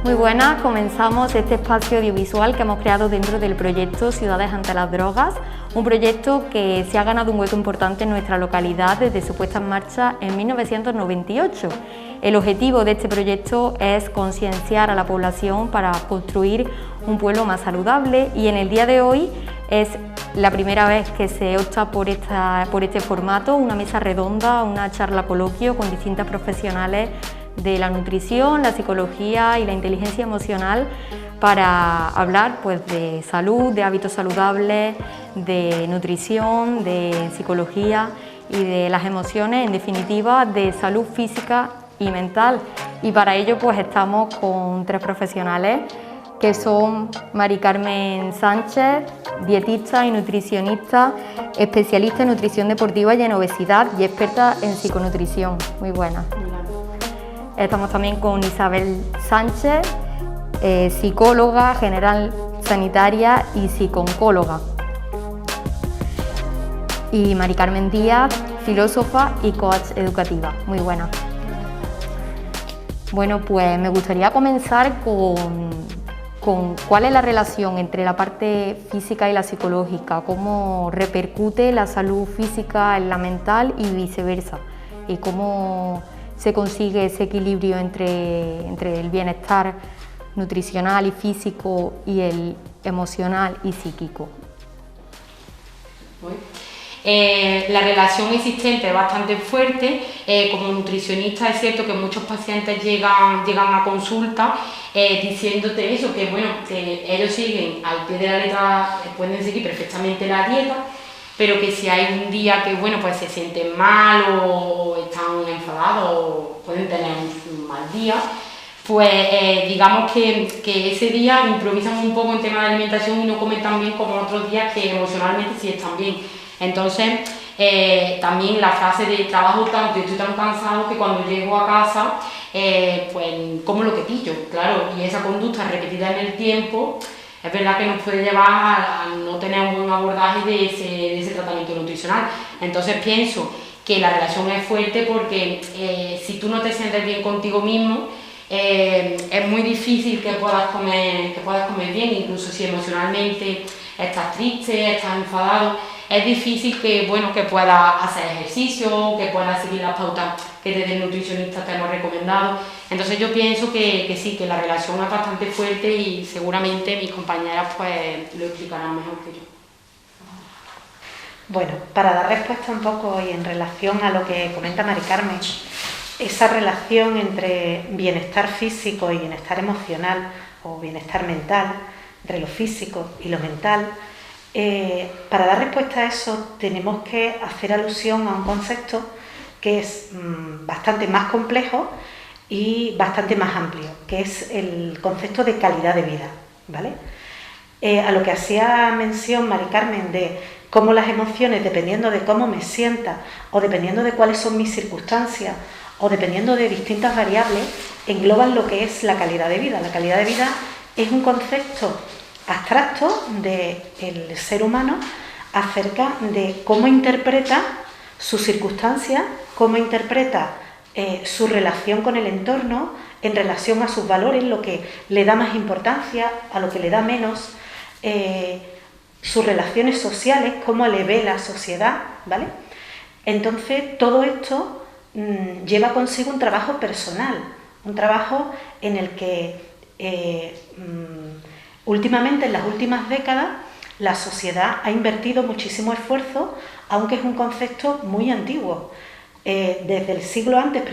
Muy buenas, comenzamos este espacio audiovisual que hemos creado dentro del proyecto Ciudades ante las Drogas, un proyecto que se ha ganado un hueco importante en nuestra localidad desde su puesta en marcha en 1998. El objetivo de este proyecto es concienciar a la población para construir un pueblo más saludable y en el día de hoy es la primera vez que se opta por este formato, una mesa redonda, una charla coloquio con distintas profesionales de la nutrición, la psicología y la inteligencia emocional para hablar pues, de salud, de hábitos saludables, de nutrición, de psicología y de las emociones, en definitiva de salud física y mental. Y para ello pues estamos con tres profesionales que son Mari Carmen Sánchez, dietista y nutricionista, especialista en nutrición deportiva y en obesidad y experta en psiconutrición. Muy buena. Estamos también con Isabel Sánchez, psicóloga general sanitaria y psicooncóloga. Y Mari Carmen Díaz, filósofa y coach educativa. Muy buena. Bueno, pues me gustaría comenzar con cuál es la relación entre la parte física y la psicológica, cómo repercute la salud física en la mental y viceversa, y cómo se consigue ese equilibrio entre el bienestar nutricional y físico y el emocional y psíquico. La relación existente es bastante fuerte. Como nutricionista es cierto que muchos pacientes llegan a consulta diciéndote eso, que bueno, que ellos siguen al pie de la letra, pueden seguir perfectamente la dieta, pero que si hay un día que bueno, pues se sienten mal o están enfadados o pueden tener un mal día, pues digamos que ese día improvisan un poco en tema de alimentación y no comen tan bien como otros días que emocionalmente sí están bien. Entonces también la frase de trabajo tanto y estoy tan cansado que cuando llego a casa pues como lo que pillo, claro, y esa conducta repetida en el tiempo es verdad que nos puede llevar a no tener un buen abordaje de ese tratamiento nutricional. Entonces pienso que la relación es fuerte porque si tú no te sientes bien contigo mismo, es muy difícil que puedas comer bien, incluso si emocionalmente estás triste, estás enfadado, es difícil que puedas hacer ejercicio, que puedas seguir las pautas que desde el nutricionista te hemos recomendado. Entonces yo pienso que sí, que la relación es bastante fuerte y seguramente mis compañeras pues lo explicarán mejor que yo. Bueno, para dar respuesta un poco y en relación a lo que comenta Mari Carmen, esa relación entre bienestar físico y bienestar emocional o bienestar mental, entre lo físico y lo mental, para dar respuesta a eso tenemos que hacer alusión a un concepto que es bastante más complejo y bastante más amplio, que es el concepto de calidad de vida, ¿vale? A lo que hacía mención Mari Carmen de cómo las emociones, dependiendo de cómo me sienta o dependiendo de cuáles son mis circunstancias o dependiendo de distintas variables, engloban lo que es la calidad de vida. La calidad de vida es un concepto abstracto del ser humano acerca de cómo interpreta sus circunstancias, cómo interpreta su relación con el entorno en relación a sus valores, lo que le da más importancia, a lo que le da menos, sus relaciones sociales, cómo le ve la sociedad, ¿vale? Entonces todo esto lleva consigo un trabajo personal, un trabajo en el que últimamente, en las últimas décadas, la sociedad ha invertido muchísimo esfuerzo, aunque es un concepto muy antiguo. Desde el siglo I antes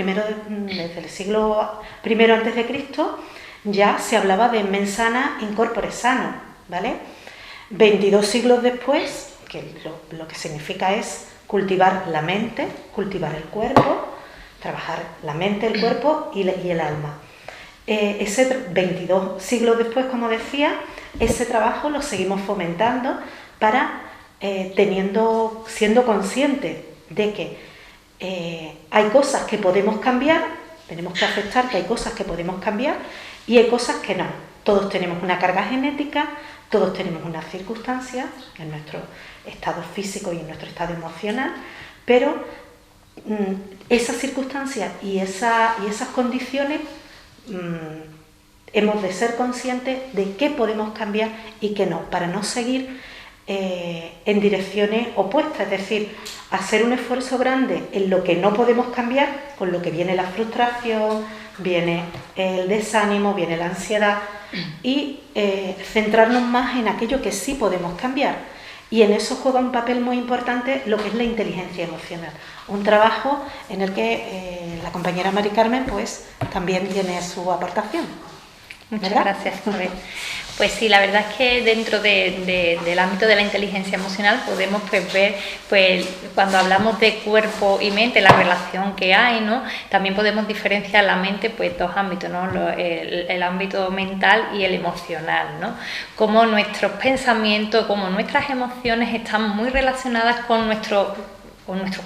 de Cristo ya se hablaba de mens sana in corpore sano, ¿vale? 22 siglos después, que lo que significa es cultivar la mente, cultivar el cuerpo, trabajar la mente, el cuerpo y el alma. Ese 22 siglos después, como decía, ese trabajo lo seguimos fomentando para siendo conscientes de que hay cosas que podemos cambiar, tenemos que aceptar que hay cosas que podemos cambiar y hay cosas que no. Todos tenemos una carga genética, todos tenemos unas circunstancias en nuestro estado físico y en nuestro estado emocional, pero esas circunstancias y esas condiciones hemos de ser conscientes de qué podemos cambiar y qué no, para no seguir en direcciones opuestas, es decir, hacer un esfuerzo grande en lo que no podemos cambiar, con lo que viene la frustración, viene el desánimo, viene la ansiedad, y centrarnos más en aquello que sí podemos cambiar. Y en eso juega un papel muy importante lo que es la inteligencia emocional, un trabajo en el que la compañera Mari Carmen pues también tiene su aportación. Muchas gracias, Isabel. Pues sí, la verdad es que dentro del ámbito de la inteligencia emocional podemos pues, ver, pues, cuando hablamos de cuerpo y mente, la relación que hay, ¿no? También podemos diferenciar la mente, pues dos ámbitos, ¿no? El ámbito mental y el emocional, ¿no? Cómo nuestros pensamientos, cómo nuestras emociones están muy relacionadas con nuestro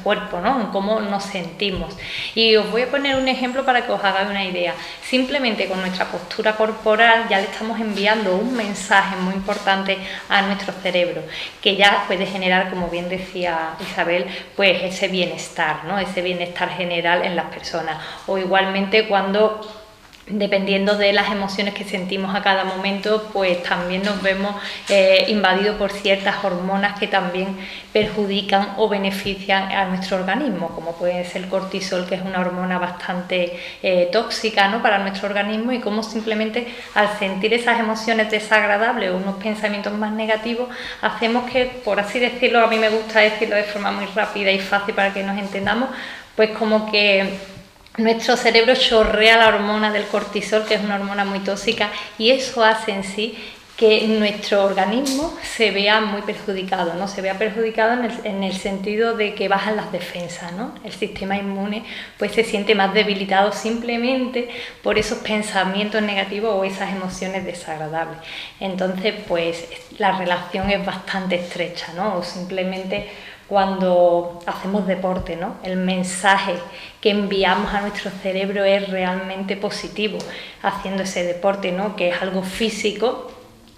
cuerpo, ¿no? En cómo nos sentimos. Y os voy a poner un ejemplo para que os hagáis una idea. Simplemente con nuestra postura corporal ya le estamos enviando un mensaje muy importante a nuestro cerebro, que ya puede generar, como bien decía Isabel, pues ese bienestar, ¿no? Ese bienestar general en las personas. O igualmente cuando, dependiendo de las emociones que sentimos a cada momento, pues también nos vemos invadidos por ciertas hormonas que también perjudican o benefician a nuestro organismo, como puede ser el cortisol, que es una hormona bastante tóxica, ¿no? Para nuestro organismo, y cómo simplemente al sentir esas emociones desagradables o unos pensamientos más negativos, hacemos que, por así decirlo, a mí me gusta decirlo de forma muy rápida y fácil para que nos entendamos, pues como que nuestro cerebro chorrea la hormona del cortisol, que es una hormona muy tóxica, y eso hace en sí que nuestro organismo se vea muy perjudicado, ¿no? Se vea perjudicado en el sentido de que bajan las defensas, ¿no? El sistema inmune pues se siente más debilitado simplemente por esos pensamientos negativos o esas emociones desagradables. Entonces, pues la relación es bastante estrecha, ¿no? O simplemente cuando hacemos deporte, ¿no? El mensaje que enviamos a nuestro cerebro es realmente positivo haciendo ese deporte, ¿no? Que es algo físico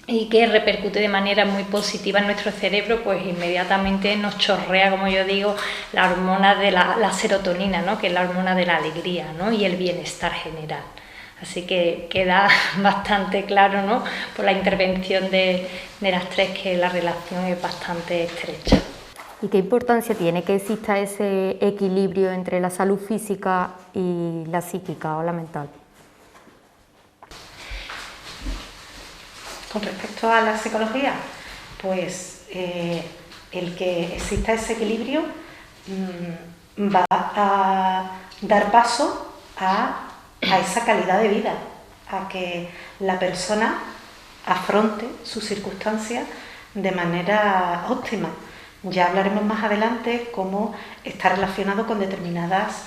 y que repercute de manera muy positiva en nuestro cerebro, pues inmediatamente nos chorrea, como yo digo, la hormona de la serotonina, ¿no? Que es la hormona de la alegría, ¿no? Y el bienestar general. Así que queda bastante claro, ¿no? Por la intervención de las tres, que la relación es bastante estrecha. ¿Y qué importancia tiene que exista ese equilibrio entre la salud física y la psíquica o la mental? Con respecto a la psicología, pues el que exista ese equilibrio va a dar paso a esa calidad de vida, a que la persona afronte sus circunstancias de manera óptima. Ya hablaremos más adelante cómo está relacionado con determinadas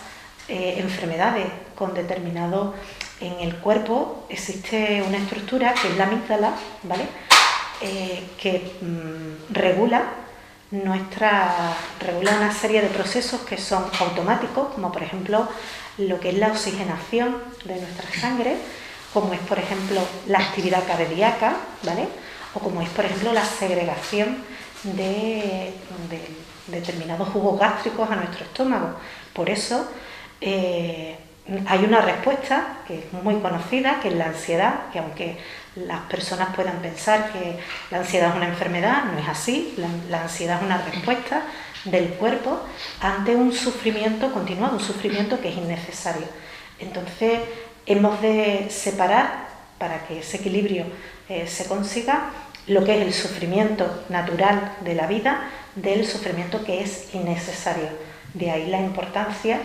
enfermedades, con determinado... En el cuerpo existe una estructura que es la amígdala, ¿vale? Que regula una serie de procesos que son automáticos, como por ejemplo lo que es la oxigenación de nuestra sangre, como es por ejemplo la actividad cardíaca, ¿vale? O como es por ejemplo la segregación de determinados jugos gástricos a nuestro estómago. Por eso hay una respuesta que es muy conocida, que es la ansiedad, que aunque las personas puedan pensar que la ansiedad es una enfermedad, no es así. La ansiedad es una respuesta del cuerpo ante un sufrimiento continuado, un sufrimiento que es innecesario. Entonces hemos de separar, para que ese equilibrio se consiga, lo que es el sufrimiento natural de la vida del sufrimiento que es innecesario. De ahí la importancia,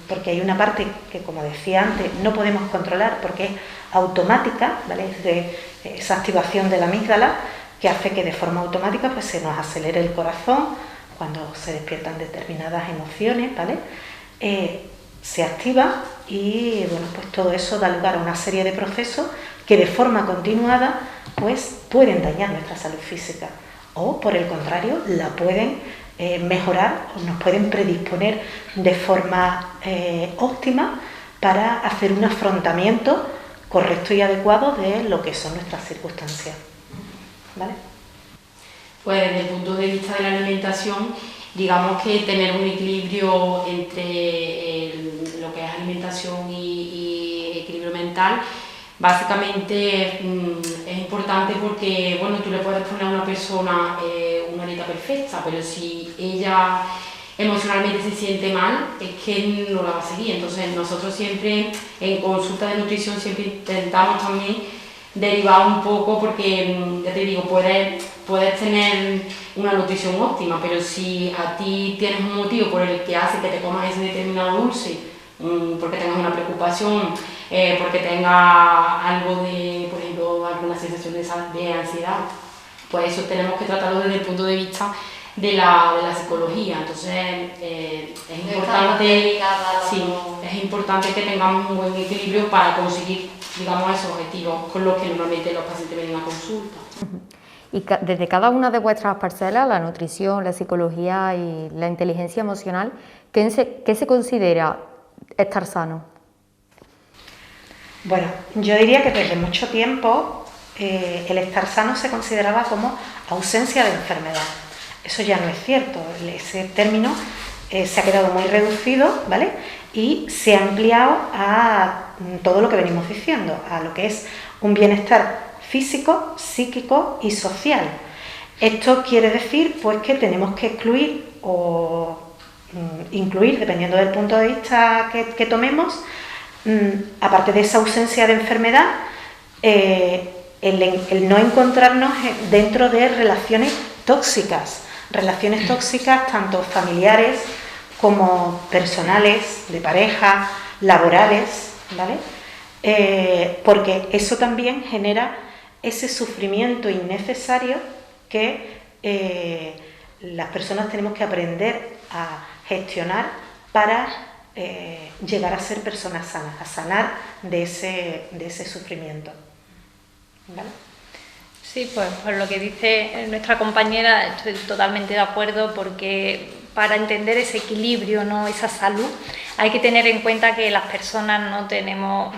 porque hay una parte que, como decía antes, no podemos controlar porque es automática, ¿vale? Es de esa activación de la amígdala que hace que de forma automática pues, se nos acelere el corazón cuando se despiertan determinadas emociones, ¿vale? Se activa y bueno, pues todo eso da lugar a una serie de procesos que de forma continuada pues, pueden dañar nuestra salud física o, por el contrario, la pueden mejorar o nos pueden predisponer de forma óptima para hacer un afrontamiento correcto y adecuado de lo que son nuestras circunstancias. ¿Vale? Pues desde el punto de vista de la alimentación, digamos que tener un equilibrio entre lo que es alimentación y equilibrio mental, Básicamente es importante porque, bueno, tú le puedes poner a una persona una dieta perfecta, pero si ella emocionalmente se siente mal, es que no la va a seguir. Entonces nosotros siempre en consulta de nutrición siempre intentamos también derivar un poco porque, ya te digo, puedes tener una nutrición óptima, pero si a ti tienes un motivo por el que hace que te comas ese determinado dulce, porque tengas una preocupación, porque tengas algo de, por ejemplo, alguna sensación de ansiedad, pues eso tenemos que tratarlo desde el punto de vista de la psicología. Entonces es importante que tengamos un buen equilibrio para conseguir, digamos, esos objetivos con los que normalmente los pacientes vienen a consulta. Y desde cada una de vuestras parcelas, la nutrición, la psicología y la inteligencia emocional, ¿qué se considera estar sano? Bueno, yo diría que desde mucho tiempo el estar sano se consideraba como ausencia de enfermedad. Eso ya no es cierto, ese término se ha quedado muy reducido, ¿vale? Y se ha ampliado a todo lo que venimos diciendo, a lo que es un bienestar físico, psíquico y social. Esto quiere decir pues que tenemos que excluir o incluir, dependiendo del punto de vista que tomemos, aparte de esa ausencia de enfermedad, el no encontrarnos dentro de relaciones tóxicas tanto familiares como personales, de pareja, laborales, ¿vale? Porque eso también genera ese sufrimiento innecesario que las personas tenemos que aprender a gestionar para llegar a ser personas sanas, a sanar de ese sufrimiento, ¿vale? Sí, pues por lo que dice nuestra compañera estoy totalmente de acuerdo, porque para entender ese equilibrio, ¿no?, esa salud, hay que tener en cuenta que las personas no tenemos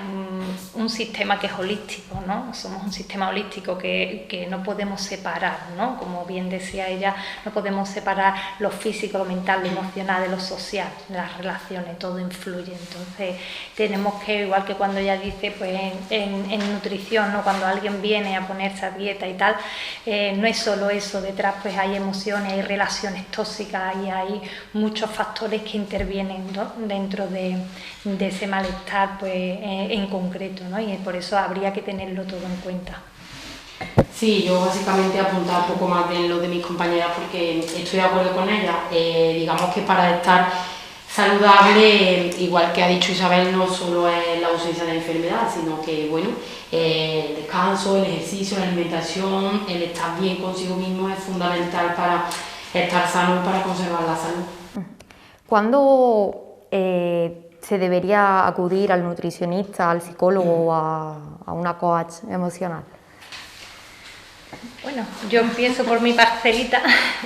un sistema que es holístico, ¿no? Somos un sistema holístico que no podemos separar, ¿no? Como bien decía ella, no podemos separar lo físico, lo mental, lo emocional de lo social, de las relaciones, todo influye. Entonces tenemos que, igual que cuando ella dice, pues en nutrición, ¿no?, cuando alguien viene a ponerse a dieta y tal, no es solo eso, detrás pues hay emociones, hay relaciones tóxicas y hay muchos factores que intervienen, ¿no?, dentro de ese malestar pues en concreto, ¿no? Y por eso habría que tenerlo todo en cuenta. Sí, yo básicamente he apuntado un poco más de lo de mis compañeras porque estoy de acuerdo con ellas. Digamos que para estar saludable, igual que ha dicho Isabel, no solo es la ausencia de enfermedad, sino que, bueno, el descanso, el ejercicio, la alimentación, el estar bien consigo mismo es fundamental para estar sano y para conservar la salud. ¿Cuándo se debería acudir al nutricionista, al psicólogo o a una coach emocional? Bueno, yo empiezo por mi parcelita,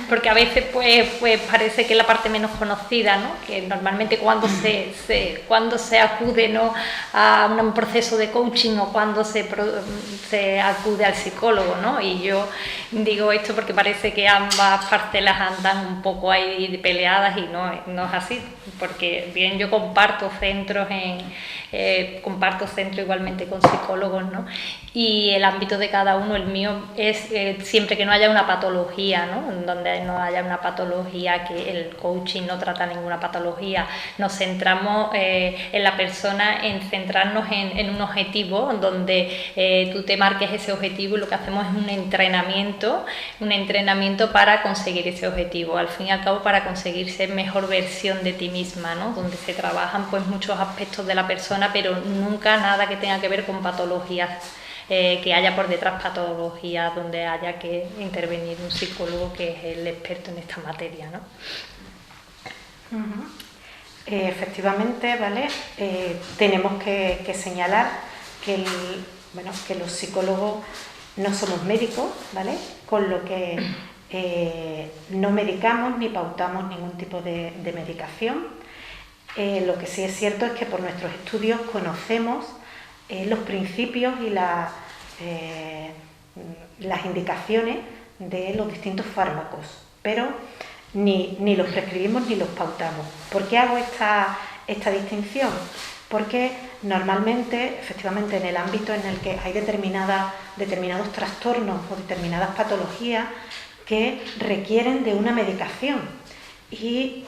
porque a veces pues parece que es la parte menos conocida, ¿no? Que normalmente cuando se acude, ¿no?, a un proceso de coaching o cuando se acude al psicólogo, ¿no? Y yo digo esto porque parece que ambas parcelas andan un poco ahí peleadas y no es así, porque bien yo comparto centros igualmente con psicólogos, ¿no? Y el ámbito de cada uno, el mío es siempre que no haya una patología, ¿no? Donde no haya una patología, que el coaching no trata ninguna patología, nos centramos en la persona, en centrarnos en un objetivo donde tú te marques ese objetivo y lo que hacemos es un entrenamiento para conseguir ese objetivo, al fin y al cabo para conseguir ser mejor versión de ti misma, ¿no? Donde se trabajan pues muchos aspectos de la persona, pero nunca nada que tenga que ver con patologías. Que haya por detrás patologías donde haya que intervenir un psicólogo que es el experto en esta materia, ¿no? Efectivamente, ¿vale? Tenemos que señalar que los psicólogos no somos médicos, ¿vale? Con lo que no medicamos ni pautamos ningún tipo de medicación. Lo que sí es cierto es que por nuestros estudios conocemos los principios y las indicaciones de los distintos fármacos, pero ni los prescribimos ni los pautamos. ¿Por qué hago esta distinción? Porque normalmente, efectivamente, en el ámbito en el que hay determinados trastornos o determinadas patologías que requieren de una medicación y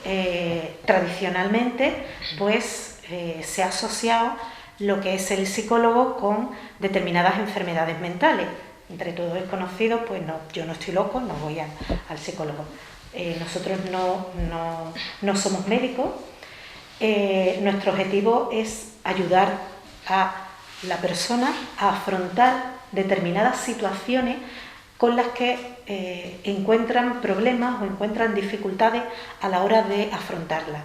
tradicionalmente pues se ha asociado lo que es el psicólogo con determinadas enfermedades mentales. Entre todos es conocido, pues no, yo no estoy loco, no voy al psicólogo. Nosotros no somos médicos. Nuestro objetivo es ayudar a la persona a afrontar determinadas situaciones con las que encuentran problemas o encuentran dificultades a la hora de afrontarlas.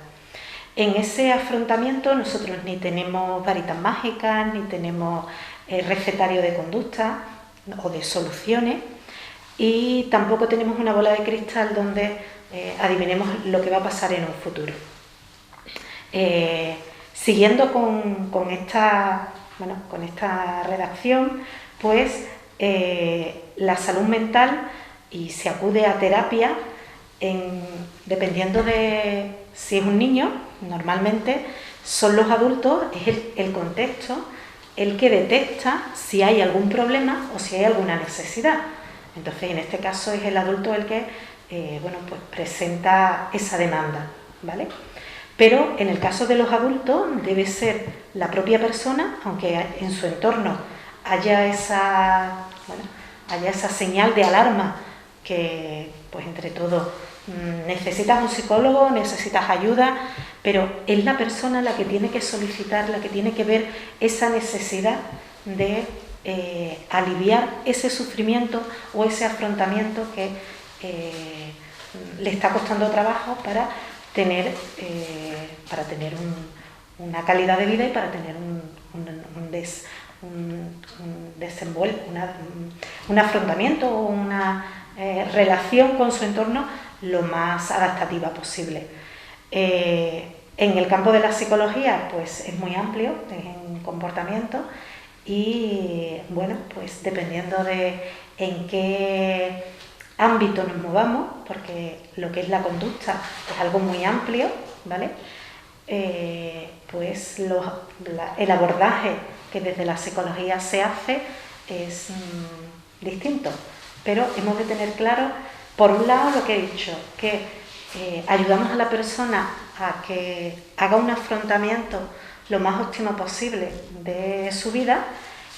En ese afrontamiento nosotros ni tenemos varitas mágicas, ni tenemos recetario de conducta o de soluciones, y tampoco tenemos una bola de cristal donde adivinemos lo que va a pasar en un futuro. Siguiendo con esta redacción, pues la salud mental, y se acude a terapia dependiendo de si es un niño. Normalmente son los adultos, es el contexto el que detecta si hay algún problema o si hay alguna necesidad. Entonces, en este caso es el adulto el que pues presenta esa demanda, ¿vale? Pero en el caso de los adultos debe ser la propia persona, aunque en su entorno haya esa señal de alarma que, pues entre todos, necesitas un psicólogo, necesitas ayuda, pero es la persona la que tiene que solicitar, la que tiene que ver esa necesidad de aliviar ese sufrimiento o ese afrontamiento que le está costando trabajo para tener una calidad de vida y para tener un afrontamiento o una relación con su entorno lo más adaptativa posible. En el campo de la psicología, pues es muy amplio, es un comportamiento, y bueno, pues dependiendo de en qué ámbito nos movamos, porque lo que es la conducta es algo muy amplio, ¿vale? Pues el abordaje que desde la psicología se hace es distinto, pero hemos de tener claro, por un lado, lo que he dicho, que ayudamos a la persona a que haga un afrontamiento lo más óptimo posible de su vida,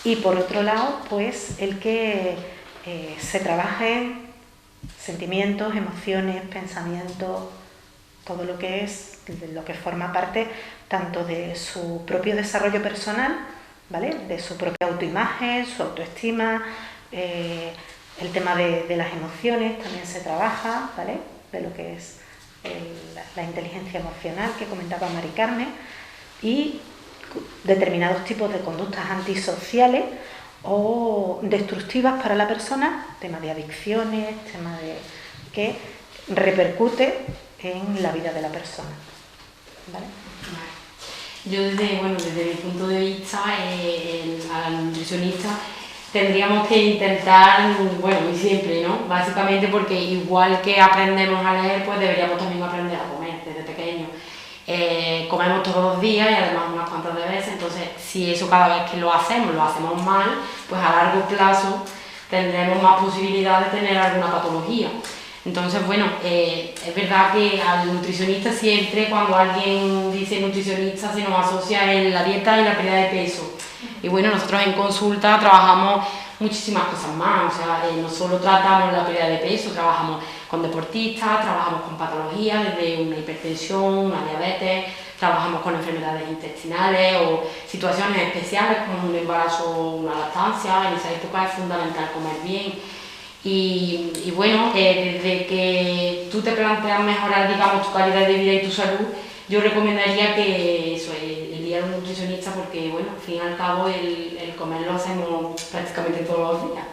y por otro lado, pues el que se trabaje sentimientos, emociones, pensamientos, todo lo que es, lo que forma parte tanto de su propio desarrollo personal, ¿vale? De su propia autoimagen, su autoestima, el tema de las emociones también se trabaja, ¿vale? De lo que es la inteligencia emocional que comentaba Mari Carmen, y determinados tipos de conductas antisociales o destructivas para la persona, tema de adicciones, tema de que repercute en la vida de la persona, ¿vale? Yo desde mi punto de vista, a la nutricionista tendríamos que intentar, y siempre, ¿no? Básicamente porque igual que aprendemos a leer, pues deberíamos también aprender a comer desde pequeños. Comemos todos los días y además unas cuantas de veces, entonces si eso cada vez que lo hacemos mal, pues a largo plazo tendremos más posibilidad de tener alguna patología. Entonces, es verdad que al nutricionista siempre, cuando alguien dice nutricionista, se nos asocia en la dieta y la pérdida de peso. Y nosotros en consulta trabajamos muchísimas cosas más, o sea, no solo tratamos la pérdida de peso, trabajamos con deportistas, trabajamos con patologías, desde una hipertensión, una diabetes, trabajamos con enfermedades intestinales o situaciones especiales como un embarazo o una lactancia. En esa época es fundamental comer bien. Y desde que tú te planteas mejorar, digamos, tu calidad de vida y tu salud, yo recomendaría que eso, el ir a un nutricionista, porque al fin y al cabo el comer lo hacemos prácticamente todos los días.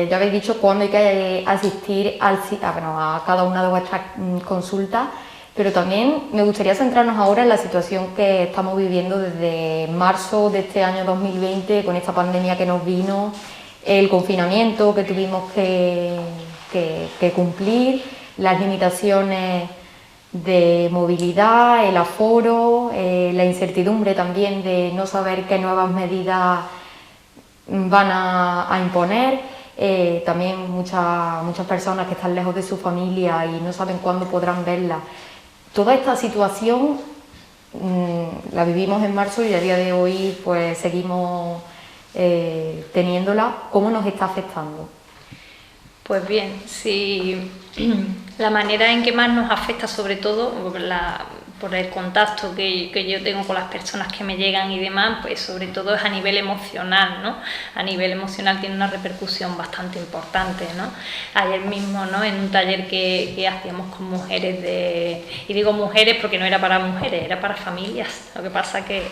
Ya habéis dicho cuándo hay que asistir a cada una de vuestras consultas, pero también me gustaría centrarnos ahora en la situación que estamos viviendo desde marzo de este año 2020, con esta pandemia que nos vino, el confinamiento que tuvimos que cumplir, las limitaciones de movilidad, el aforo, la incertidumbre también de no saber qué nuevas medidas van a imponer, también muchas personas que están lejos de su familia y no saben cuándo podrán verla. Toda esta situación la vivimos en marzo y a día de hoy pues seguimos teniéndola. ¿Cómo nos está afectando? Pues bien, si la manera en que más nos afecta, sobre todo por el contacto que yo tengo con las personas que me llegan y demás, pues sobre todo es a nivel emocional, ¿no? A nivel emocional tiene una repercusión bastante importante, ¿no? Ayer mismo, ¿no? En un taller que hacíamos con mujeres y digo mujeres porque no era para mujeres, era para familias, lo que pasa que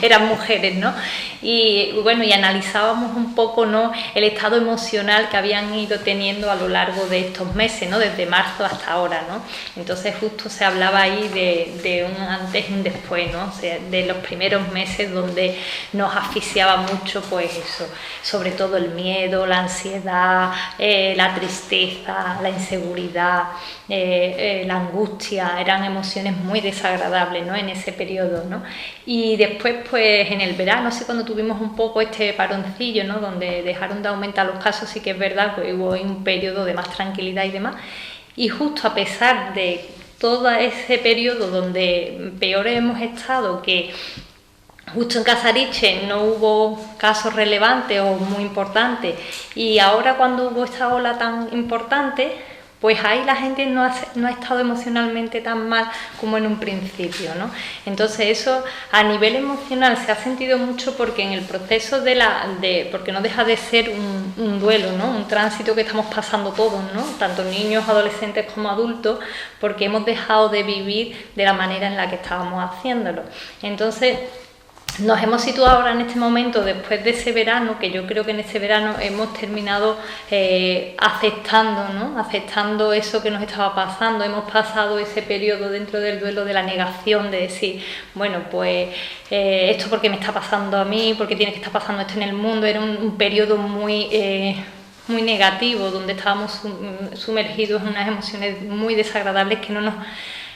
eran mujeres, ¿no? Y bueno, y analizábamos un poco, ¿no? El estado emocional que habían ido teniendo a lo largo de estos meses, ¿no? Desde marzo hasta ahora, ¿no? Entonces justo se hablaba ahí de un antes y un después, ¿no? O sea, de los primeros meses donde nos asfixiaba mucho, pues eso, sobre todo el miedo, la ansiedad, la tristeza, la inseguridad, la angustia, eran emociones muy desagradables, ¿no? En ese periodo, ¿no? Y después, pues en el verano, sí, cuando tuvimos un poco este paroncillo, ¿no? Donde dejaron de aumentar los casos, sí que es verdad que hubo un periodo de más tranquilidad y demás. Y justo a pesar de todo ese periodo donde peor hemos estado, que justo en Casariche no hubo casos relevantes o muy importantes, y ahora cuando hubo esta ola tan importante, pues ahí la gente no ha estado emocionalmente tan mal como en un principio, ¿no? Entonces eso a nivel emocional se ha sentido mucho porque en el proceso porque no deja de ser un duelo, ¿no? Un tránsito que estamos pasando todos, ¿no? Tanto niños, adolescentes como adultos, porque hemos dejado de vivir de la manera en la que estábamos haciéndolo. Entonces nos hemos situado ahora en este momento, después de ese verano, que yo creo que en ese verano hemos terminado aceptando, ¿no? Aceptando eso que nos estaba pasando. Hemos pasado ese periodo dentro del duelo de la negación, de decir, bueno, pues esto porque me está pasando a mí, porque tiene que estar pasando esto en el mundo. Era un periodo muy negativo, donde estábamos sumergidos en unas emociones muy desagradables que no nos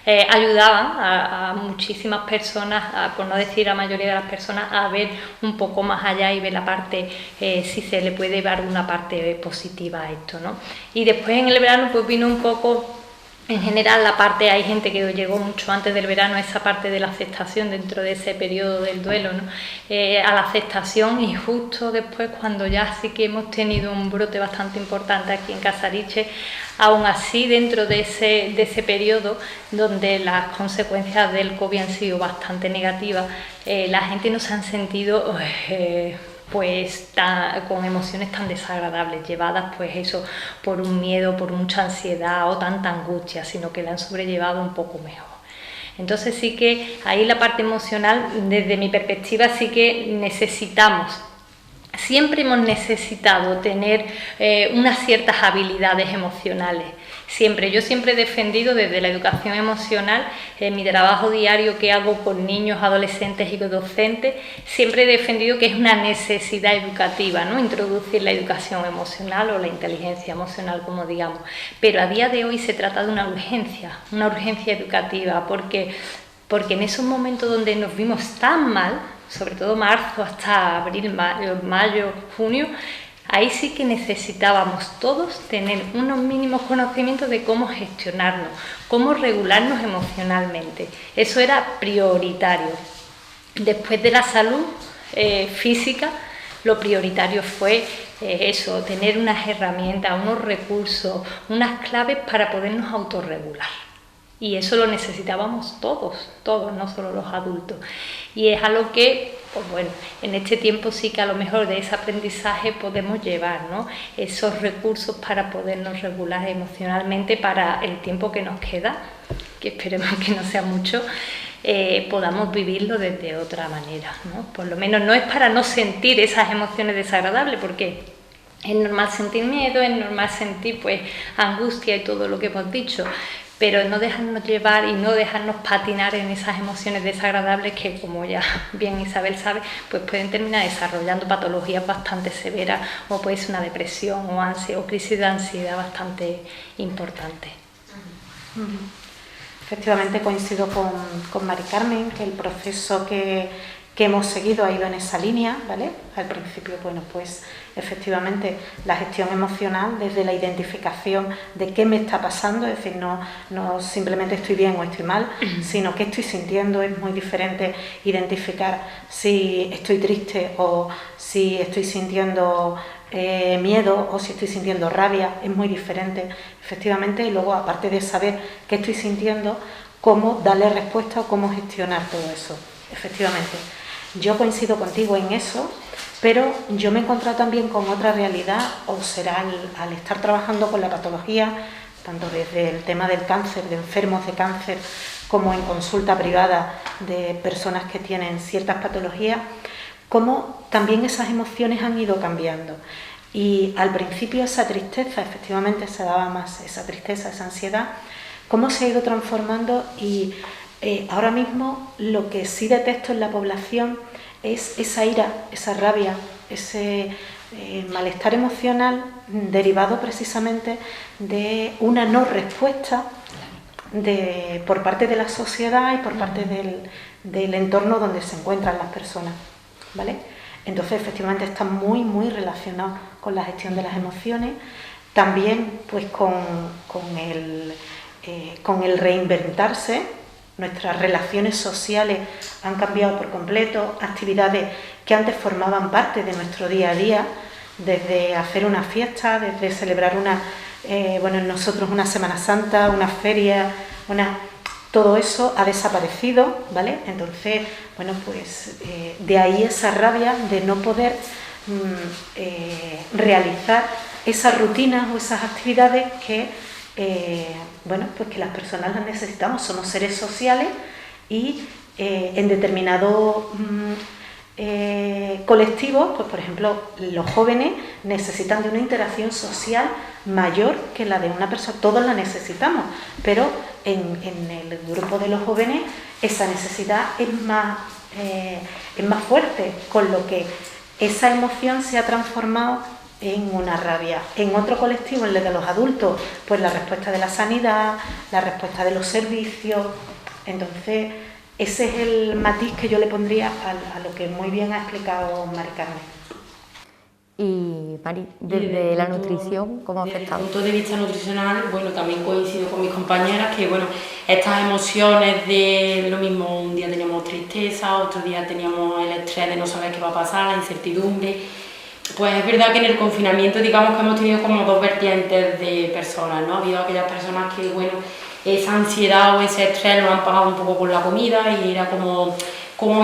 ayudaban a muchísimas personas, por no decir a la mayoría de las personas, a ver un poco más allá y ver la parte, si se le puede dar una parte positiva a esto, ¿no? Y después en el verano pues vino un poco, en general la parte, hay gente que llegó mucho antes del verano, esa parte de la aceptación dentro de ese periodo del duelo, ¿no? A la aceptación, y justo después cuando ya sí que hemos tenido un brote bastante importante aquí en Casariche, aún así dentro de ese periodo donde las consecuencias del COVID han sido bastante negativas, la gente no se han sentido pues con emociones tan desagradables, llevadas pues eso por un miedo, por mucha ansiedad o tanta angustia, sino que la han sobrellevado un poco mejor. Entonces sí que ahí la parte emocional, desde mi perspectiva, sí que siempre hemos necesitado tener unas ciertas habilidades emocionales. Yo siempre he defendido desde la educación emocional, en mi trabajo diario que hago con niños, adolescentes y docentes, siempre he defendido que es una necesidad educativa, ¿no? Introducir la educación emocional o la inteligencia emocional, como digamos. Pero a día de hoy se trata de una urgencia educativa, porque en esos momentos donde nos vimos tan mal, sobre todo marzo hasta abril, mayo, junio, ahí sí que necesitábamos todos tener unos mínimos conocimientos de cómo gestionarnos, cómo regularnos emocionalmente. Eso era prioritario. Después de la salud física, lo prioritario fue eso, tener unas herramientas, unos recursos, unas claves para podernos autorregular. Y eso lo necesitábamos todos, no solo los adultos. Y es algo que, pues bueno, en este tiempo sí que a lo mejor de ese aprendizaje podemos llevar, ¿no? Esos recursos para podernos regular emocionalmente para el tiempo que nos queda, que esperemos que no sea mucho, podamos vivirlo desde otra manera, ¿no? Por lo menos no es para no sentir esas emociones desagradables, porque es normal sentir miedo, es normal sentir pues angustia y todo lo que hemos dicho, pero no dejarnos llevar y no dejarnos patinar en esas emociones desagradables que, como ya bien Isabel sabe, pues pueden terminar desarrollando patologías bastante severas, o puede ser una depresión o ansia o crisis de ansiedad bastante importante. Efectivamente coincido con Mari Carmen, que el proceso que hemos seguido ha ido en esa línea, ¿vale? Al principio, bueno, pues efectivamente la gestión emocional desde la identificación de qué me está pasando, es decir, no simplemente estoy bien o estoy mal, sino qué estoy sintiendo. Es muy diferente identificar si estoy triste o si estoy sintiendo miedo o si estoy sintiendo rabia, es muy diferente, efectivamente, y luego aparte de saber qué estoy sintiendo, cómo darle respuesta o cómo gestionar todo eso, efectivamente. Yo coincido contigo en eso, pero yo me he encontrado también con otra realidad, o será al estar trabajando con la patología, tanto desde el tema del cáncer, de enfermos de cáncer, como en consulta privada de personas que tienen ciertas patologías, cómo también esas emociones han ido cambiando. Y al principio esa tristeza, efectivamente se daba más esa tristeza, esa ansiedad, cómo se ha ido transformando y ahora mismo lo que sí detecto en la población es esa ira, esa rabia, ese malestar emocional derivado precisamente de una no respuesta por parte de la sociedad y por parte del entorno donde se encuentran las personas, ¿vale? Entonces efectivamente está muy relacionado con la gestión de las emociones, también pues con el reinventarse. Nuestras relaciones sociales han cambiado por completo, actividades que antes formaban parte de nuestro día a día, desde hacer una fiesta, desde celebrar nosotros una Semana Santa, una feria, todo eso ha desaparecido, ¿vale? Entonces, bueno, pues de ahí esa rabia de no poder realizar esas rutinas o esas actividades que pues que las personas las necesitamos. Somos seres sociales y en determinados colectivos, pues por ejemplo los jóvenes necesitan de una interacción social mayor que la de una persona. Todos la necesitamos, pero en el grupo de los jóvenes esa necesidad es más fuerte, con lo que esa emoción se ha transformado en una rabia. En otro colectivo, en el de los adultos, pues la respuesta de la sanidad, la respuesta de los servicios. Entonces, ese es el matiz que yo le pondría a lo que muy bien ha explicado Mari Carmen. Y Mari, desde la nutrición, ¿cómo ha afectado? Desde el punto de vista nutricional, bueno, también coincido con mis compañeras que, bueno, estas emociones de lo mismo, un día teníamos tristeza, otro día teníamos el estrés de no saber qué va a pasar, la incertidumbre. Pues es verdad que en el confinamiento, digamos que hemos tenido como dos vertientes de personas, ¿no? Ha habido aquellas personas que, bueno, esa ansiedad o ese estrés lo han pagado un poco con la comida y era como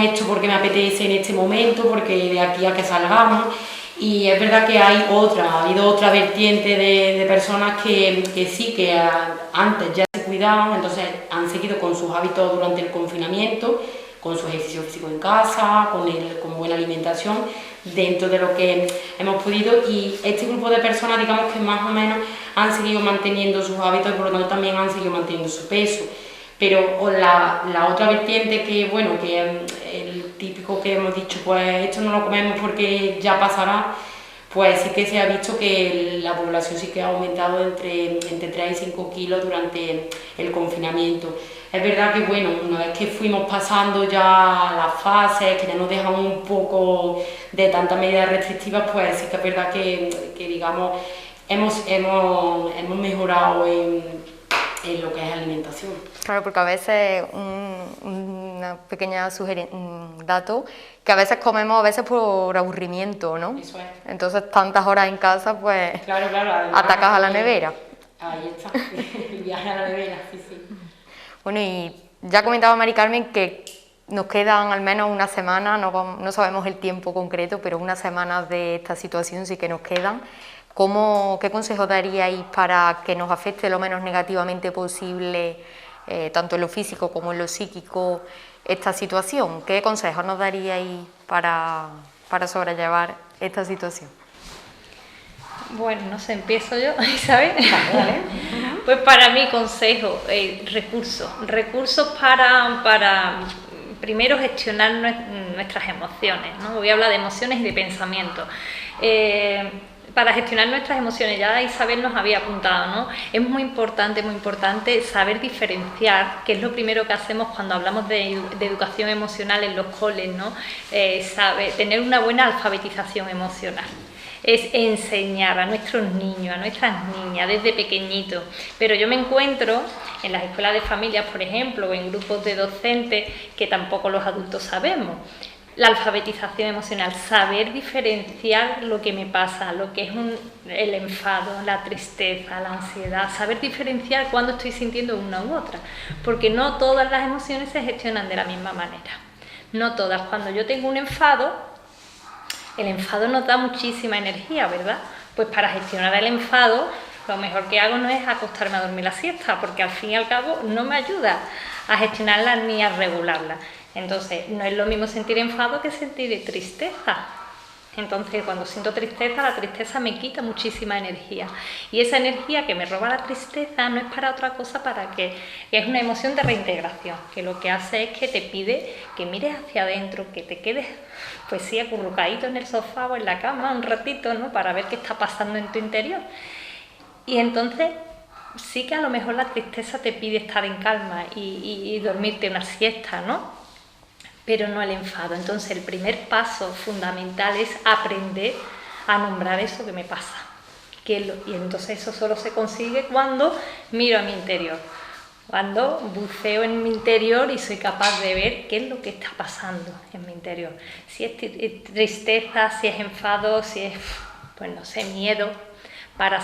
he hecho porque me apetece en este momento, porque de aquí a que salgamos. Y es verdad que ha habido otra vertiente de personas que sí, que antes ya se cuidaban, entonces han seguido con sus hábitos durante el confinamiento, con su ejercicio físico en casa, con buena alimentación, dentro de lo que hemos podido, y este grupo de personas, digamos que más o menos han seguido manteniendo sus hábitos y por lo tanto también han seguido manteniendo su peso. Pero la otra vertiente que, bueno, que el típico que hemos dicho, pues esto no lo comemos porque ya pasará, pues sí que se ha visto que la población sí que ha aumentado entre 3 y 5 kilos durante el confinamiento. Es verdad que, bueno, una vez que fuimos pasando ya las fases, que ya nos dejan un poco de tantas medidas restrictivas, pues sí que es verdad que digamos, hemos mejorado en lo que es alimentación. Claro, porque a veces una pequeña dato, que a veces comemos por aburrimiento, ¿no? Eso es. Entonces tantas horas en casa, pues claro, atacas a la nevera. Ahí está, el viaje a la nevera, sí. Bueno, y ya comentaba Mari Carmen que nos quedan al menos una semana, no sabemos el tiempo concreto, pero unas semanas de esta situación sí que nos quedan. ¿Qué consejo daríais para que nos afecte lo menos negativamente posible, tanto en lo físico como en lo psíquico, esta situación? ¿Qué consejos nos daríais para sobrellevar esta situación? Bueno, no sé, empiezo yo, ¿sabes? Vale. Pues para mí, consejo, recursos para primero gestionar nuestras emociones, ¿no? Voy a hablar de emociones y de pensamiento. para gestionar nuestras emociones, ya Isabel nos había apuntado, ¿no? Es muy importante saber diferenciar, que es lo primero que hacemos cuando hablamos de educación emocional en los coles, ¿no? Tener una buena alfabetización emocional. Es enseñar a nuestros niños, a nuestras niñas desde pequeñitos. Pero yo me encuentro en las escuelas de familias, por ejemplo, o en grupos de docentes que tampoco los adultos sabemos. La alfabetización emocional, saber diferenciar lo que me pasa, lo que es el enfado, la tristeza, la ansiedad, saber diferenciar cuándo estoy sintiendo una u otra, porque no todas las emociones se gestionan de la misma manera. No todas. Cuando yo tengo un enfado, el enfado nos da muchísima energía, ¿verdad? Pues para gestionar el enfado, lo mejor que hago no es acostarme a dormir la siesta, porque al fin y al cabo no me ayuda a gestionarla ni a regularla. Entonces, no es lo mismo sentir enfado que sentir tristeza. Entonces, cuando siento tristeza, la tristeza me quita muchísima energía. Y esa energía que me roba la tristeza no es para otra cosa, que es una emoción de reintegración, que lo que hace es que te pide que mires hacia adentro, que te quedes, pues sí, acurrucadito en el sofá o en la cama un ratito, ¿no? Para ver qué está pasando en tu interior. Y entonces, sí que a lo mejor la tristeza te pide estar en calma y dormirte una siesta, ¿no? Pero no el enfado. Entonces el primer paso fundamental es aprender a nombrar eso que me pasa. Y entonces eso solo se consigue cuando miro a mi interior, cuando buceo en mi interior y soy capaz de ver qué es lo que está pasando en mi interior. Si es tristeza, si es enfado, si es, pues no sé, miedo, para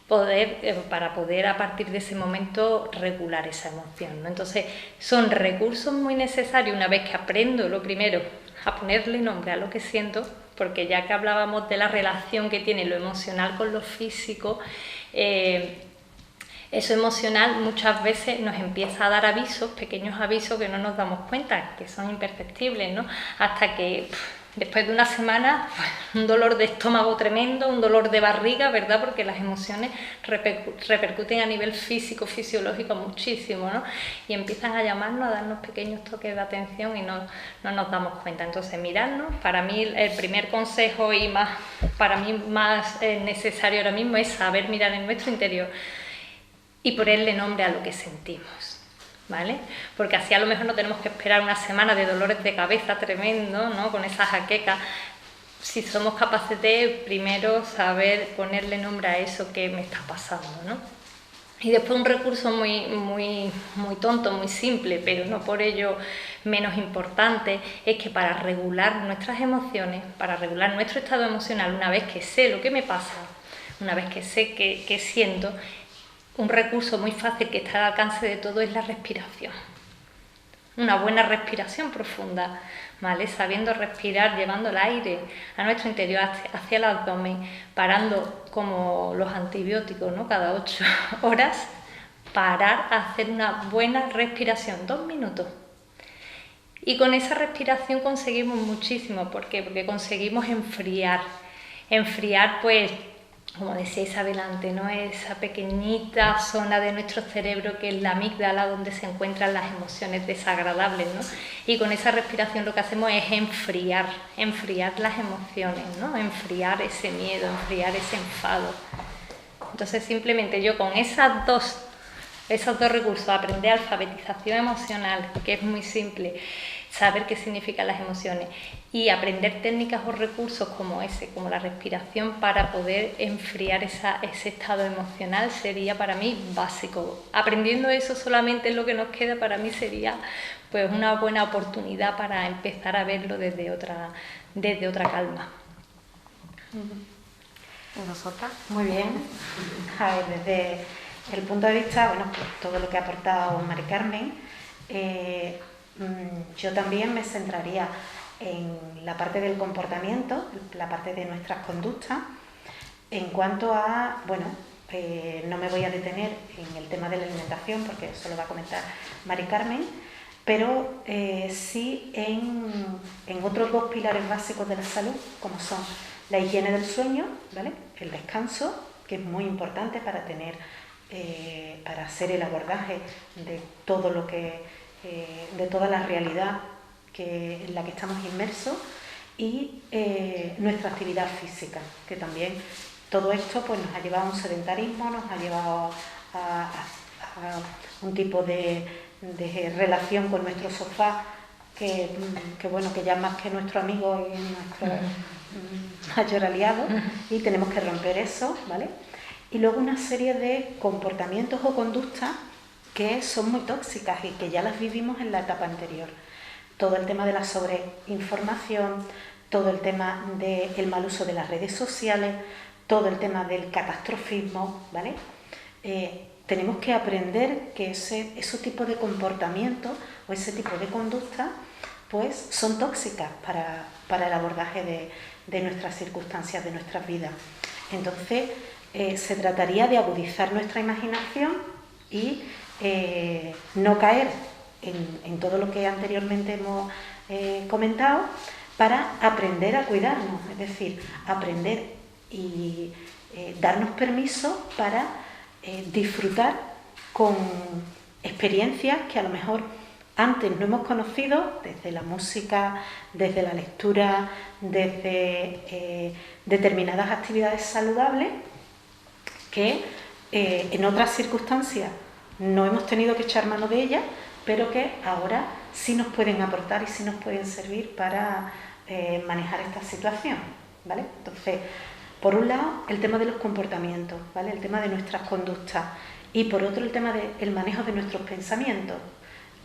poder a partir de ese momento regular esa emoción, ¿no? Entonces son recursos muy necesarios una vez que aprendo lo primero a ponerle nombre a lo que siento, porque ya que hablábamos de la relación que tiene lo emocional con lo físico, eso emocional muchas veces nos empieza a dar avisos, pequeños avisos que no nos damos cuenta, que son imperceptibles, ¿no? Hasta que después de una semana, un dolor de estómago tremendo, un dolor de barriga, ¿verdad? Porque las emociones repercuten a nivel físico, fisiológico muchísimo, ¿no? Y empiezan a llamarnos, a darnos pequeños toques de atención y no nos damos cuenta. Entonces, mirarnos, para mí el primer consejo y para mí más necesario ahora mismo es saber mirar en nuestro interior y ponerle nombre a lo que sentimos. ¿Vale? Porque así a lo mejor no tenemos que esperar una semana de dolores de cabeza tremendo, ¿no? Con esa jaqueca. Si somos capaces de primero saber ponerle nombre a eso que me está pasando, ¿no? Y después un recurso muy tonto, muy simple, pero no por ello menos importante, es que para regular nuestras emociones, para regular nuestro estado emocional, una vez que sé lo que me pasa, una vez que sé qué siento, un recurso muy fácil que está al alcance de todo es la respiración. Una buena respiración profunda, ¿vale? Sabiendo respirar, llevando el aire a nuestro interior, hacia el abdomen, parando como los antibióticos, ¿no? Cada 8 horas, parar a hacer una buena respiración, 2 minutos. Y con esa respiración conseguimos muchísimo. ¿Por qué? Porque conseguimos enfriar. Enfriar, pues, como decía Isabel antes, ¿no? Esa pequeñita zona de nuestro cerebro que es la amígdala, donde se encuentran las emociones desagradables, ¿no? Y con esa respiración lo que hacemos es enfriar las emociones, ¿no? Enfriar ese miedo, enfriar ese enfado. Entonces simplemente yo con esos dos recursos, aprender alfabetización emocional, que es muy simple, saber qué significan las emociones y aprender técnicas o recursos como la respiración para poder enfriar ese estado emocional sería para mí básico. Aprendiendo eso solamente lo que nos queda para mí sería pues una buena oportunidad para empezar a verlo desde otra calma. ¿Y nosotras? Muy bien. A ver, desde el punto de vista, bueno, pues todo lo que ha aportado Mari Carmen, yo también me centraría en la parte del comportamiento, la parte de nuestras conductas, en cuanto a, bueno, no me voy a detener en el tema de la alimentación porque eso lo va a comentar Mari Carmen, pero sí en otros 2 pilares básicos de la salud, como son la higiene del sueño, ¿vale? El descanso, que es muy importante para hacer el abordaje de todo lo que de toda la realidad en la que estamos inmersos, y nuestra actividad física, que también todo esto pues, nos ha llevado a un sedentarismo, nos ha llevado a un tipo de relación con nuestro sofá que bueno, que ya más que nuestro amigo y nuestro mayor aliado, y tenemos que romper eso, ¿vale? Y luego una serie de comportamientos o conductas que son muy tóxicas y que ya las vivimos en la etapa anterior. Todo el tema de la sobreinformación, todo el tema del mal uso de las redes sociales, todo el tema del catastrofismo, ¿vale? Tenemos que aprender que ese tipo de comportamientos o ese tipo de conductas pues son tóxicas para el abordaje de nuestras circunstancias, de nuestras vidas. Entonces, se trataría de agudizar nuestra imaginación y no caer en todo lo que anteriormente hemos comentado, para aprender a cuidarnos, es decir, aprender y darnos permiso para disfrutar con experiencias que a lo mejor antes no hemos conocido, desde la música, desde la lectura, desde determinadas actividades saludables que en otras circunstancias no hemos tenido que echar mano de ellas, pero que ahora sí nos pueden aportar y sí nos pueden servir para manejar esta situación, ¿vale? Entonces, por un lado, el tema de los comportamientos, ¿vale? El tema de nuestras conductas, y por otro, el tema del manejo de nuestros pensamientos.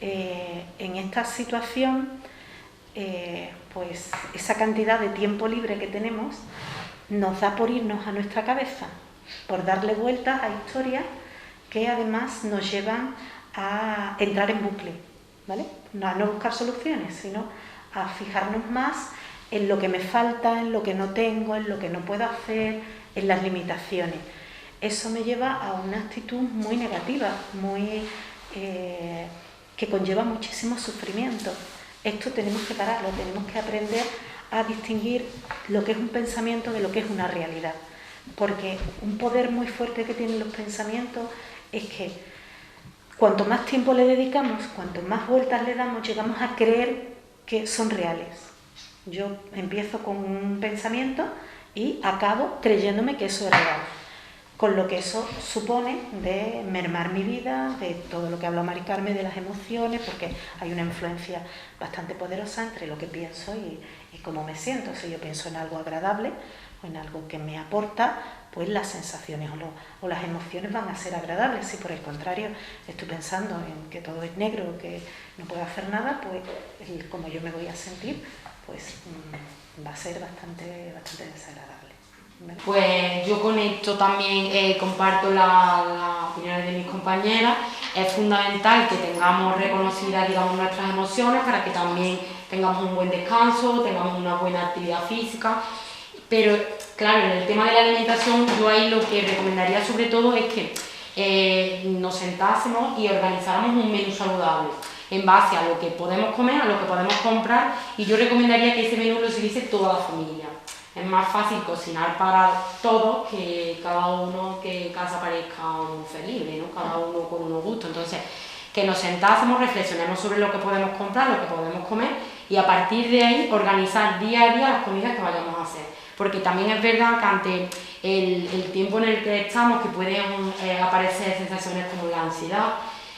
En esta situación, pues esa cantidad de tiempo libre que tenemos nos da por irnos a nuestra cabeza, por darle vueltas a historias que además nos llevan a entrar en bucle, ¿vale? A no buscar soluciones, sino a fijarnos más en lo que me falta, en lo que no tengo, en lo que no puedo hacer, en las limitaciones. Eso me lleva a una actitud muy negativa, que conlleva muchísimo sufrimiento. Esto tenemos que pararlo, tenemos que aprender a distinguir lo que es un pensamiento de lo que es una realidad. Porque un poder muy fuerte que tienen los pensamientos es que cuanto más tiempo le dedicamos, cuanto más vueltas le damos, llegamos a creer que son reales. Yo empiezo con un pensamiento y acabo creyéndome que eso es real, con lo que eso supone de mermar mi vida, de todo lo que habló Mari Carmen, de las emociones, porque hay una influencia bastante poderosa entre lo que pienso y cómo me siento. Si yo pienso en algo agradable o en algo que me aporta, pues las sensaciones o las emociones van a ser agradables. Si por el contrario estoy pensando en que todo es negro, que no puedo hacer nada, pues como yo me voy a sentir, pues va a ser bastante desagradable. ¿Vale? Pues yo con esto también comparto las opiniones de mis compañeras. Es fundamental que tengamos reconocidas, digamos, nuestras emociones para que también tengamos un buen descanso, tengamos una buena actividad física. Pero claro, en el tema de la alimentación, yo ahí lo que recomendaría sobre todo es que nos sentásemos y organizáramos un menú saludable en base a lo que podemos comer, a lo que podemos comprar, y yo recomendaría que ese menú lo siguiese toda la familia. Es más fácil cocinar para todos que cada uno, que casa parezca un feliz, ¿no? Cada uno con unos gustos. Entonces, que nos sentásemos, reflexionemos sobre lo que podemos comprar, lo que podemos comer, y a partir de ahí organizar día a día las comidas que vayamos a hacer. Porque también es verdad que ante el tiempo en el que estamos, que pueden aparecer sensaciones como la ansiedad,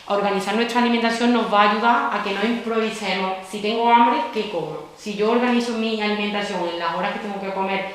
organizar nuestra alimentación nos va a ayudar a que no improvisemos. Si tengo hambre, ¿qué como? Si yo organizo mi alimentación en las horas que tengo que comer,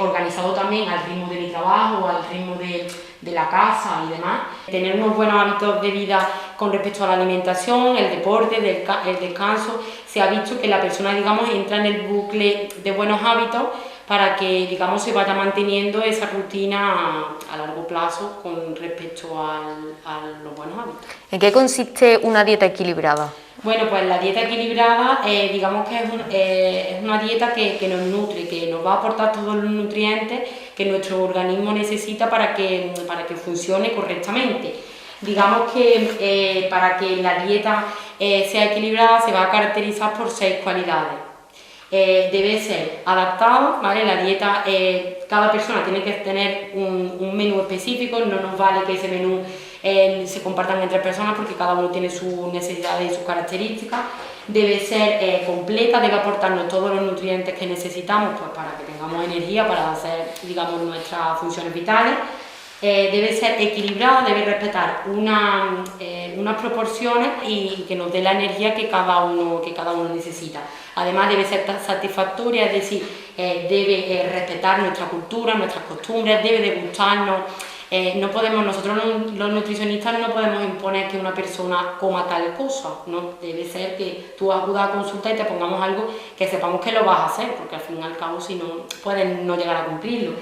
organizado también al ritmo de mi trabajo, al ritmo de la casa y demás, tener unos buenos hábitos de vida con respecto a la alimentación, el deporte, el descanso, se ha visto que la persona, digamos, entra en el bucle de buenos hábitos para que, digamos, se vaya manteniendo esa rutina a largo plazo con respecto a los buenos hábitos. ¿En qué consiste una dieta equilibrada? Bueno, pues la dieta equilibrada, digamos que es una dieta que nos nutre, que nos va a aportar todos los nutrientes que nuestro organismo necesita para que funcione correctamente. Digamos que para que la dieta sea equilibrada se va a caracterizar por 6 cualidades. Debe ser adaptado, ¿vale? La dieta, cada persona tiene que tener un menú específico, no nos vale que ese menú se compartan entre personas porque cada uno tiene sus necesidades y sus características. Debe ser completa, debe aportarnos todos los nutrientes que necesitamos pues, para que tengamos energía para hacer, digamos, nuestras funciones vitales. Debe ser equilibrada, debe respetar unas proporciones y que nos dé la energía que cada uno necesita. Además debe ser satisfactoria, es decir, debe respetar nuestra cultura, nuestras costumbres, debe de gustarnos. No podemos, nosotros los nutricionistas no podemos imponer que una persona coma tal cosa, ¿no? Debe ser que tú acudas a consulta y te pongamos algo que sepamos que lo vas a hacer, porque al fin y al cabo si no, puedes no llegar a cumplirlo.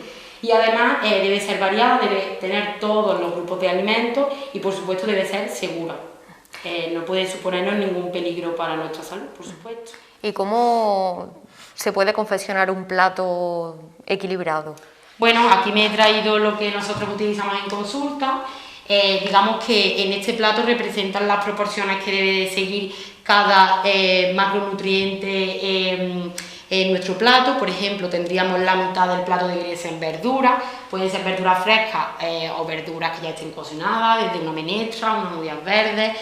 Y además debe ser variada, debe tener todos los grupos de alimentos y por supuesto debe ser segura. No puede suponernos ningún peligro para nuestra salud, por supuesto. ¿Y cómo se puede confeccionar un plato equilibrado? Bueno, aquí me he traído lo que nosotros utilizamos en consulta. Digamos que en este plato representan las proporciones que debe de seguir cada macronutriente en nuestro plato. Por ejemplo, tendríamos la mitad del plato debería ser en verduras, pueden ser verduras frescas o verduras que ya estén cocinadas, desde una menestra, unas judías verdes.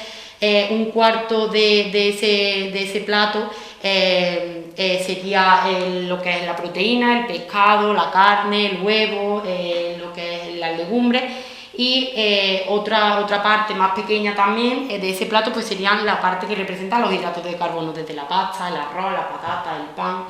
Un cuarto de ese plato sería lo que es la proteína, el pescado, la carne, el huevo, lo que es las legumbres. Y otra parte más pequeña también de ese plato pues serían la parte que representa los hidratos de carbono, desde la pasta, el arroz, la patata, el pan.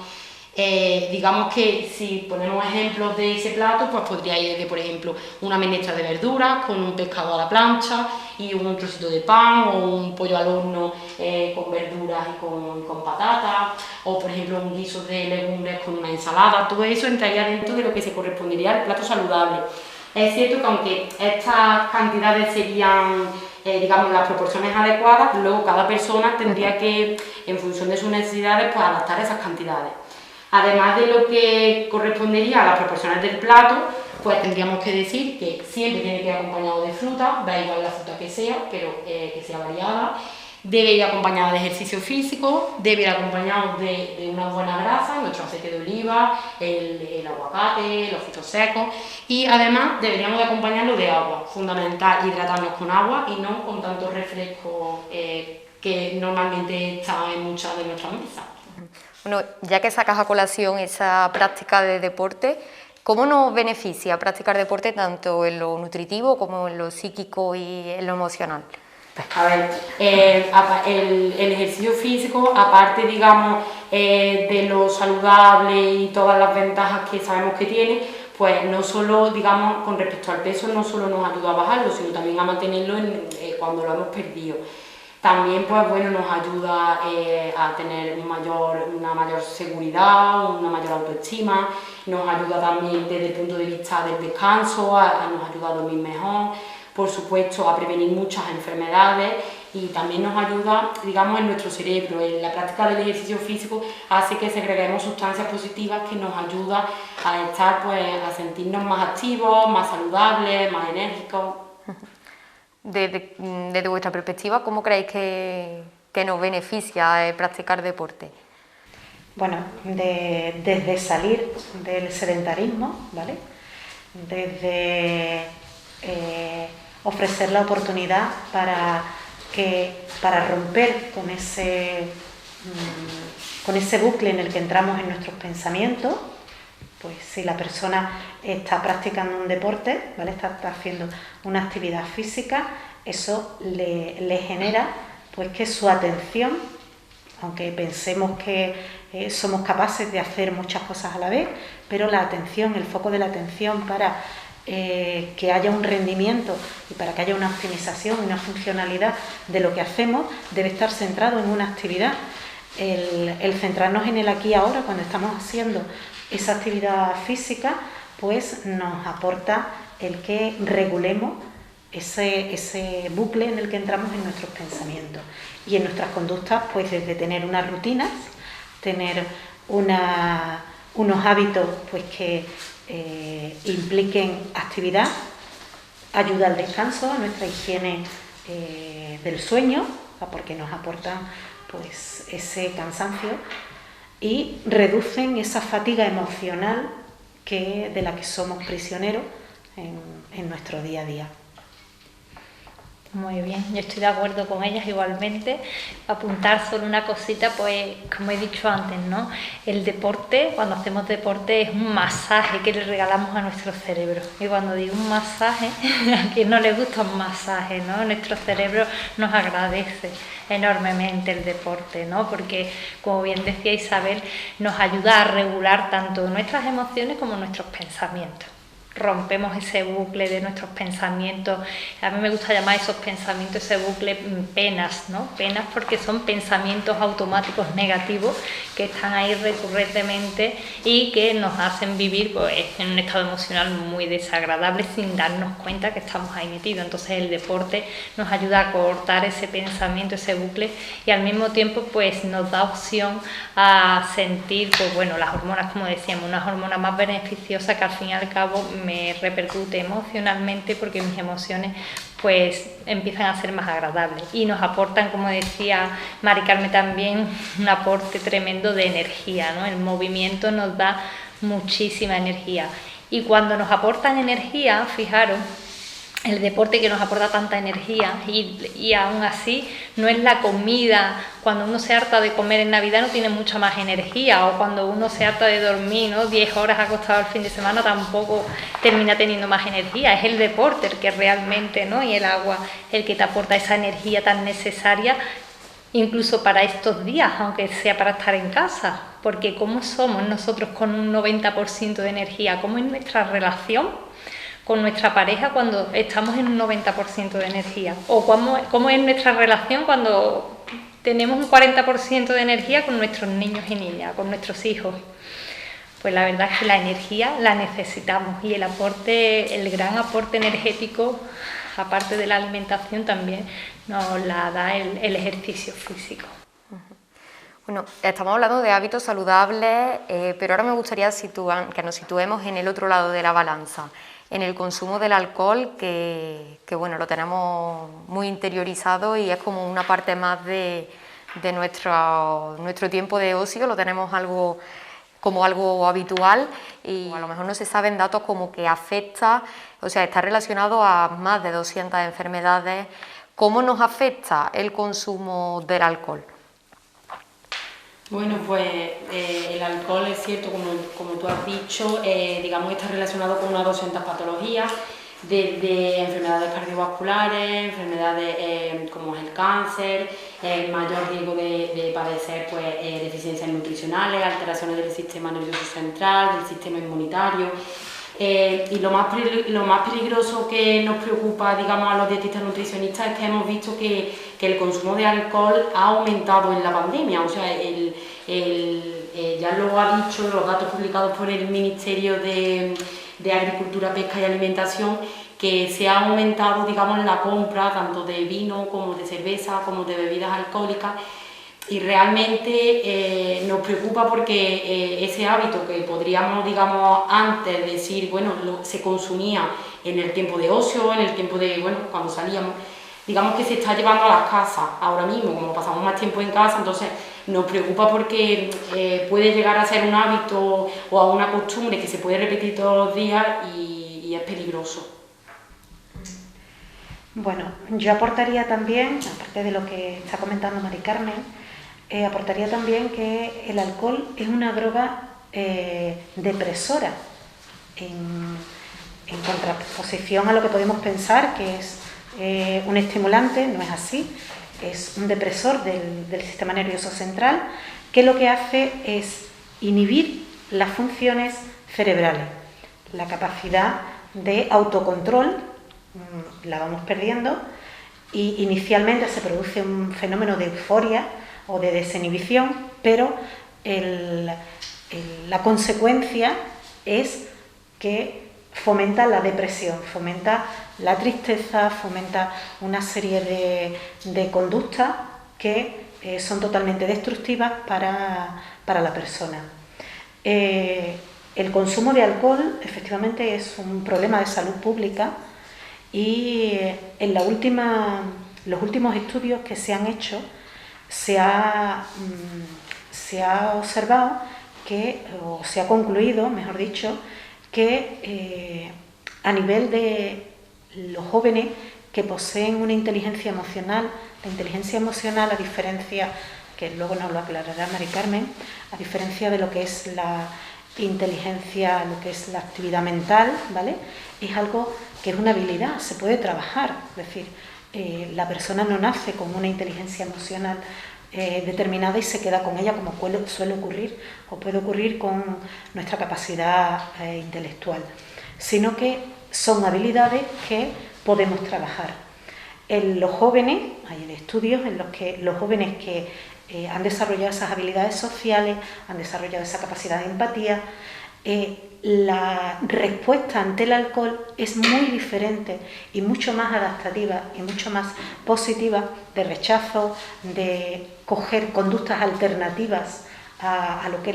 Digamos que si ponemos ejemplos de ese plato, pues podría ir desde, por ejemplo, una menestra de verduras con un pescado a la plancha y un trocito de pan, o un pollo al horno con verduras y con patatas, o por ejemplo un guiso de legumbres con una ensalada. Todo eso entraría dentro de lo que se correspondería al plato saludable. Es cierto que aunque estas cantidades serían, digamos, las proporciones adecuadas, luego cada persona tendría que, en función de sus necesidades, pues adaptar esas cantidades. Además de lo que correspondería a las proporciones del plato, pues tendríamos que decir que siempre tiene que ir acompañado de fruta, da igual la fruta que sea, pero que sea variada. Debe ir acompañado de ejercicio físico, debe ir acompañado de una buena grasa, nuestro aceite de oliva, el aguacate, los frutos secos, y además deberíamos de acompañarlo de agua, fundamental hidratarnos con agua y no con tanto refresco que normalmente está en muchas de nuestras mesas. Bueno, ya que sacas a colación esa práctica de deporte, ¿cómo nos beneficia practicar deporte tanto en lo nutritivo como en lo psíquico y en lo emocional? A ver, el ejercicio físico, aparte, digamos, de lo saludable y todas las ventajas que sabemos que tiene, pues no solo, digamos, con respecto al peso, no solo nos ayuda a bajarlo, sino también a mantenerlo cuando lo hemos perdido. También, pues bueno, nos ayuda a tener una mayor seguridad, una mayor autoestima, nos ayuda también desde el punto de vista del descanso, nos ayuda a dormir mejor, por supuesto a prevenir muchas enfermedades y también nos ayuda, digamos, en nuestro cerebro. La práctica del ejercicio físico hace que segreguemos sustancias positivas que nos ayudan a estar, pues, a sentirnos más activos, más saludables, más enérgicos. Desde vuestra perspectiva, ¿cómo creéis que nos beneficia practicar deporte? Bueno, desde salir del sedentarismo, ¿vale? Desde ofrecer la oportunidad para romper con ese bucle en el que entramos en nuestros pensamientos. Pues si la persona está practicando un deporte, ¿vale? Está haciendo una actividad física, eso le genera pues que su atención, aunque pensemos que somos capaces de hacer muchas cosas a la vez, pero la atención, el foco de la atención para que haya un rendimiento y para que haya una optimización y una funcionalidad de lo que hacemos, debe estar centrado en una actividad. El centrarnos en el aquí y ahora cuando estamos haciendo esa actividad física, pues nos aporta el que regulemos ese bucle en el que entramos en nuestros pensamientos y en nuestras conductas, pues desde tener unas rutinas, tener unos hábitos pues que impliquen actividad, ayuda al descanso, a nuestra higiene del sueño, porque nos aportan pues ese cansancio y reducen esa fatiga emocional de la que somos prisioneros en nuestro día a día. Muy bien, yo estoy de acuerdo con ellas igualmente. Apuntar solo una cosita, pues como he dicho antes, ¿no? El deporte, cuando hacemos deporte, es un masaje que le regalamos a nuestro cerebro. Y cuando digo un masaje, a quien no le gusta un masaje, ¿no? Nuestro cerebro nos agradece enormemente el deporte, ¿no? Porque, como bien decía Isabel, nos ayuda a regular tanto nuestras emociones como nuestros pensamientos. Rompemos ese bucle de nuestros pensamientos. A mí me gusta llamar esos pensamientos, ese bucle, penas, ¿no? Penas porque son pensamientos automáticos negativos que están ahí recurrentemente y que nos hacen vivir, pues, en un estado emocional muy desagradable sin darnos cuenta que estamos ahí metidos. Entonces el deporte nos ayuda a cortar ese pensamiento, ese bucle, y al mismo tiempo pues nos da opción a sentir, pues bueno, las hormonas, como decíamos, unas hormonas más beneficiosas que al fin y al cabo me repercute emocionalmente, porque mis emociones pues empiezan a ser más agradables y nos aportan, como decía Mari Carmen también, un aporte tremendo de energía, ¿no? El movimiento nos da muchísima energía, y cuando nos aportan energía, fijaros, el deporte que nos aporta tanta energía, y aún así no es la comida. Cuando uno se harta de comer en Navidad no tiene mucha más energía, o cuando uno se harta de dormir, ¿no? 10 horas acostado el fin de semana, tampoco termina teniendo más energía. Es el deporte el que realmente, ¿no? Y el agua el que te aporta esa energía tan necesaria, incluso para estos días, aunque sea para estar en casa, porque ¿cómo somos nosotros con un 90% de energía? ¿Cómo es nuestra relación con nuestra pareja cuando estamos en un 90% de energía? ¿O cómo es nuestra relación cuando tenemos un 40% de energía con nuestros niños y niñas, con nuestros hijos? Pues la verdad es que la energía la necesitamos, y el gran aporte energético, aparte de la alimentación, también nos la da el ejercicio físico. Bueno, estamos hablando de hábitos saludables, pero ahora me gustaría que nos situemos en el otro lado de la balanza, en el consumo del alcohol, que bueno, lo tenemos muy interiorizado y es como una parte más de nuestro tiempo de ocio, lo tenemos como algo habitual, y a lo mejor no se saben datos como que afecta, o sea, está relacionado a más de 200 enfermedades. ¿Cómo nos afecta el consumo del alcohol? Bueno, pues el alcohol, es cierto, como tú has dicho, digamos, está relacionado con unas 200 patologías, desde enfermedades cardiovasculares, enfermedades como es el cáncer, el mayor riesgo de padecer pues, deficiencias nutricionales, alteraciones del sistema nervioso central, del sistema inmunitario. Y lo más peligroso que nos preocupa, digamos, a los dietistas nutricionistas es que hemos visto que el consumo de alcohol ha aumentado en la pandemia. O sea, ya lo ha dicho los datos publicados por el Ministerio de Agricultura, Pesca y Alimentación, que se ha aumentado, digamos, la compra tanto de vino como de cerveza como de bebidas alcohólicas. Y realmente nos preocupa porque ese hábito que podríamos, digamos, antes decir, bueno, se consumía en el tiempo de ocio, en el tiempo de, bueno, cuando salíamos, digamos que se está llevando a las casas ahora mismo, como pasamos más tiempo en casa, entonces nos preocupa porque puede llegar a ser un hábito o a una costumbre que se puede repetir todos los días y es peligroso. Bueno, yo aportaría también, aparte de lo que está comentando Mari Carmen, aportaría también que el alcohol es una droga depresora, en contraposición a lo que podemos pensar que es un estimulante. No es así, es un depresor del sistema nervioso central, que lo que hace es inhibir las funciones cerebrales, la capacidad de autocontrol la vamos perdiendo, y inicialmente se produce un fenómeno de euforia o de desinhibición, pero la consecuencia es que fomenta la depresión, fomenta la tristeza, fomenta una serie de conductas que son totalmente destructivas para la persona. El consumo de alcohol efectivamente es un problema de salud pública, y en los últimos estudios que se han hecho se ha observado o se ha concluido, mejor dicho, que a nivel de los jóvenes que poseen una inteligencia emocional. La inteligencia emocional, a diferencia, que luego nos lo aclarará Mari Carmen, a diferencia de lo que es la inteligencia, lo que es la actividad mental, ¿vale? Es algo que es una habilidad, se puede trabajar, es decir, la persona no nace con una inteligencia emocional determinada y se queda con ella, como suele ocurrir o puede ocurrir con nuestra capacidad intelectual, sino que son habilidades que podemos trabajar. En los jóvenes, hay estudios en los que los jóvenes que han desarrollado esas habilidades sociales, han desarrollado esa capacidad de empatía, la respuesta ante el alcohol es muy diferente y mucho más adaptativa y mucho más positiva, de rechazo, de coger conductas alternativas a lo que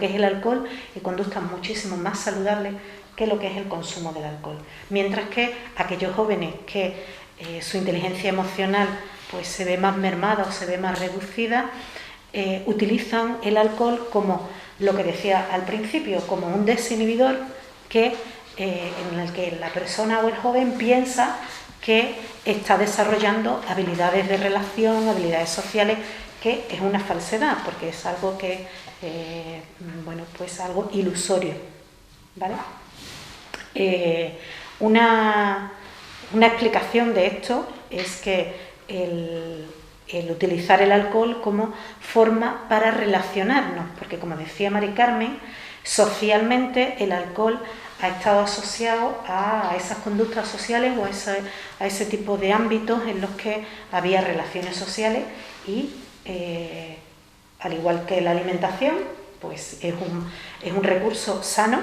es el alcohol, y conductas muchísimo más saludables que lo que es el consumo del alcohol. Mientras que aquellos jóvenes que su inteligencia emocional pues se ve más mermada o se ve más reducida, utilizan el alcohol como lo que decía al principio, como un desinhibidor en el que la persona o el joven piensa que está desarrollando habilidades de relación, habilidades sociales, que es una falsedad, porque es algo que, pues algo ilusorio, ¿vale? Una explicación de esto es que el utilizar el alcohol como forma para relacionarnos, porque como decía Mari Carmen, socialmente el alcohol ha estado asociado a esas conductas sociales o a ese tipo de ámbitos en los que había relaciones sociales y al igual que la alimentación, pues es un recurso sano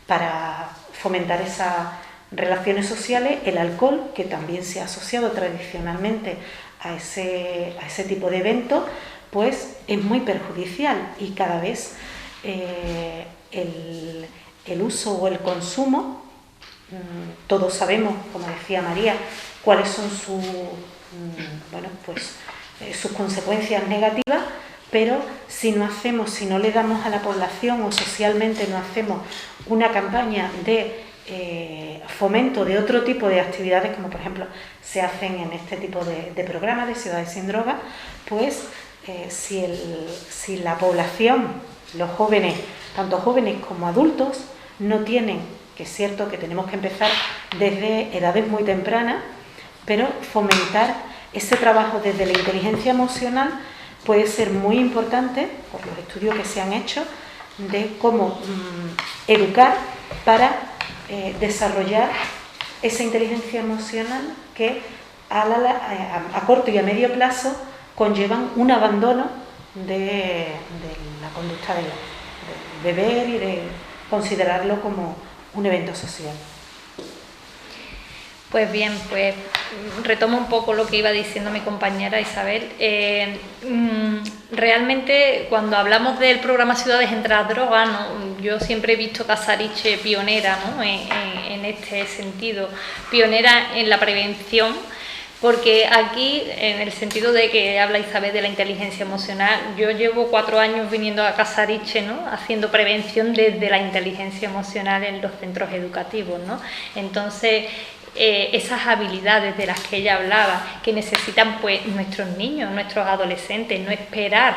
para fomentar esas relaciones sociales. El alcohol, que también se ha asociado tradicionalmente a ese tipo de eventos, pues es muy perjudicial, y cada vez el uso o el consumo, todos sabemos, como decía María, cuáles son sus consecuencias negativas, pero si no le damos a la población o socialmente no hacemos una campaña de fomento de otro tipo de actividades, como por ejemplo se hacen en este tipo de programas de Ciudades sin Drogas, pues si la población, los jóvenes, tanto jóvenes como adultos, no tienen, que es cierto que tenemos que empezar desde edades muy tempranas, pero fomentar ese trabajo desde la inteligencia emocional puede ser muy importante, por los estudios que se han hecho, de cómo educar para desarrollar esa inteligencia emocional que a corto y a medio plazo conllevan un abandono de la conducta de beber y de considerarlo como un evento social. Pues bien, pues retomo un poco lo que iba diciendo mi compañera Isabel. Realmente cuando hablamos del programa Ciudades sin Drogas, ¿no? Yo siempre he visto Casariche pionera, ¿no? en este sentido, pionera en la prevención, porque aquí, en el sentido de que habla Isabel de la inteligencia emocional, yo llevo 4 años viniendo a Casariche, ¿no? Haciendo prevención desde la inteligencia emocional en los centros educativos, ¿no? Entonces, esas habilidades de las que ella hablaba, que necesitan pues nuestros niños, nuestros adolescentes, no esperar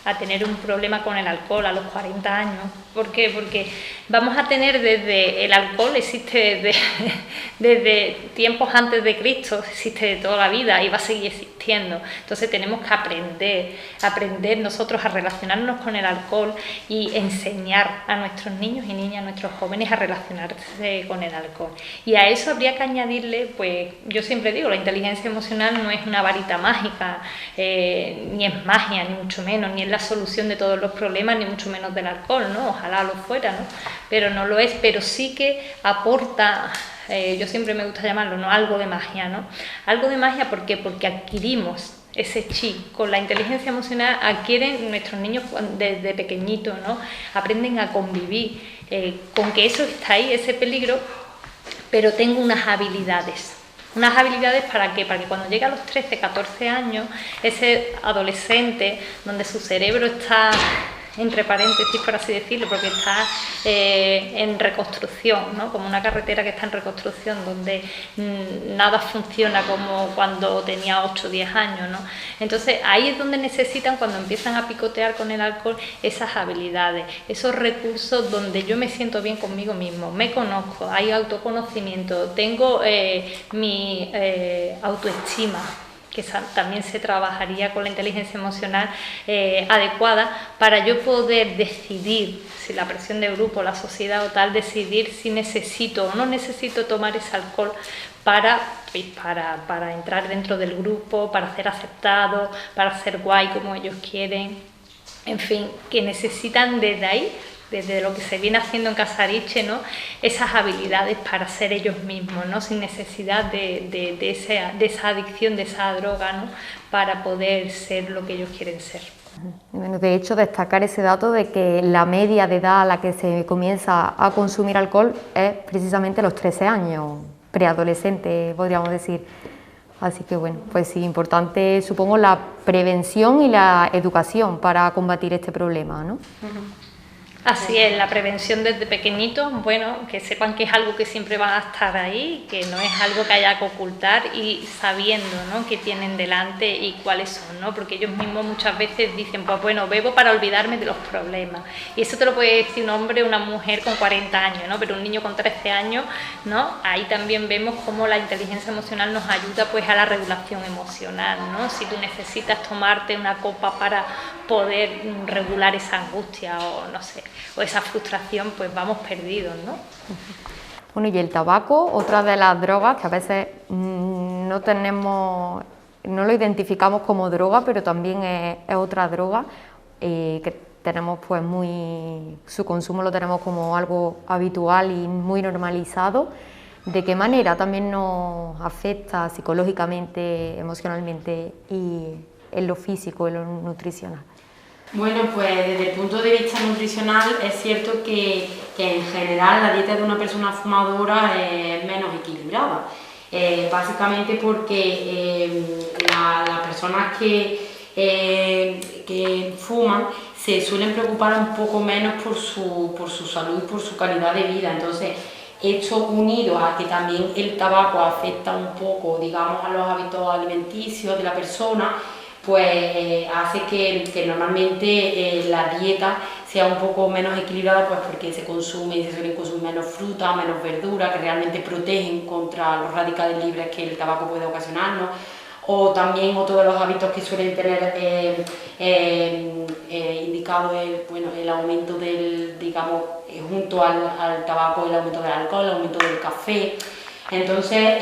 a tener un problema con el alcohol a los 40 años. ¿Por qué? Porque vamos a tener el alcohol existe desde tiempos antes de Cristo, existe de toda la vida y va a seguir existiendo. Entonces tenemos que aprender nosotros a relacionarnos con el alcohol y enseñar a nuestros niños y niñas, a nuestros jóvenes a relacionarse con el alcohol. Y a eso habría que añadirle, pues yo siempre digo, la inteligencia emocional no es una varita mágica, ni es magia, ni mucho menos, ni es la solución de todos los problemas, ni mucho menos del alcohol, ¿no? Ojalá lo fuera, ¿no? Pero no lo es, pero sí que aporta, yo siempre me gusta llamarlo, ¿no? Algo de magia, ¿no? Algo de magia, ¿por qué? Porque adquirimos ese chip. Con la inteligencia emocional adquieren nuestros niños desde pequeñitos, ¿no? Aprenden a convivir con que eso está ahí, ese peligro, pero tengo unas habilidades. Unas habilidades para que cuando llegue a los 13, 14 años, ese adolescente, donde su cerebro está entre paréntesis, por así decirlo, porque está en reconstrucción, ¿no? Como una carretera que está en reconstrucción, donde nada funciona como cuando tenía 8 o 10 años, ¿no? Entonces ahí es donde necesitan, cuando empiezan a picotear con el alcohol, esas habilidades, esos recursos donde yo me siento bien conmigo mismo, me conozco, hay autoconocimiento, tengo mi autoestima, que también se trabajaría con la inteligencia emocional adecuada para yo poder decidir, si la presión de grupo, la sociedad o tal, decidir si necesito o no necesito tomar ese alcohol para entrar dentro del grupo, para ser aceptado, para ser guay como ellos quieren, en fin, que necesitan desde ahí, desde lo que se viene haciendo en Casariche, ¿no? Esas habilidades para ser ellos mismos, ¿no? Sin necesidad de esa adicción, de esa droga, ¿no? Para poder ser lo que ellos quieren ser. Bueno, de hecho, destacar ese dato de que la media de edad a la que se comienza a consumir alcohol es precisamente los 13 años, preadolescente, podríamos decir. Así que bueno, pues sí, importante supongo la prevención y la educación para combatir este problema, ¿no? Así es, la prevención desde pequeñitos, bueno, que sepan que es algo que siempre va a estar ahí, que no es algo que haya que ocultar, y sabiendo, ¿no?, qué tienen delante y cuáles son, ¿no? Porque ellos mismos muchas veces dicen, pues bueno, bebo para olvidarme de los problemas. Y eso te lo puede decir un hombre o una mujer con 40 años, ¿no? Pero un niño con 13 años, ¿no? Ahí también vemos cómo la inteligencia emocional nos ayuda pues a la regulación emocional, ¿no? Si tú necesitas tomarte una copa para poder regular esa angustia o no sé, o esa frustración, pues vamos perdidos, ¿no? Bueno, y el tabaco, otra de las drogas que a veces no lo identificamos como droga, pero también es otra droga que tenemos pues su consumo lo tenemos como algo habitual y muy normalizado. ¿De qué manera también nos afecta psicológicamente, emocionalmente y en lo físico, en lo nutricional? Bueno, pues desde el punto de vista nutricional es cierto que en general la dieta de una persona fumadora es menos equilibrada, básicamente porque las personas que fuman se suelen preocupar un poco menos por su salud y por su calidad de vida. Entonces, esto unido a que también el tabaco afecta un poco, digamos, a los hábitos alimenticios de la persona, pues hace que normalmente la dieta sea un poco menos equilibrada, pues porque se suelen consumir menos fruta, menos verdura, que realmente protegen contra los radicales libres que el tabaco puede ocasionarnos. O también otro de los hábitos que suelen tener indicado es, bueno, el aumento del, digamos, junto al tabaco, el aumento del alcohol, el aumento del café. Entonces,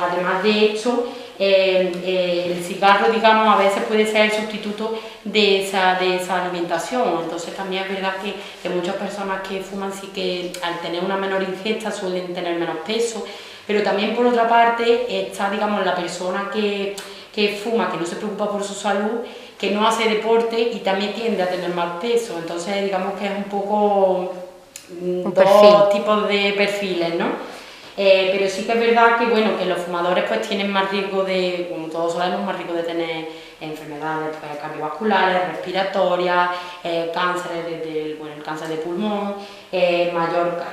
además de esto, el cigarro, digamos, a veces puede ser el sustituto de esa alimentación. Entonces también es verdad que muchas personas que fuman sí que al tener una menor ingesta suelen tener menos peso, pero también por otra parte está, digamos, la persona que fuma, que no se preocupa por su salud, que no hace deporte y también tiende a tener más peso. Entonces digamos que es un poco dos tipos de perfiles, ¿no? Pero sí que es verdad que, bueno, que los fumadores pues tienen más riesgo de, como todos sabemos, más riesgo de tener enfermedades pues, cardiovasculares, respiratorias, cánceres, el cáncer de pulmón, mayor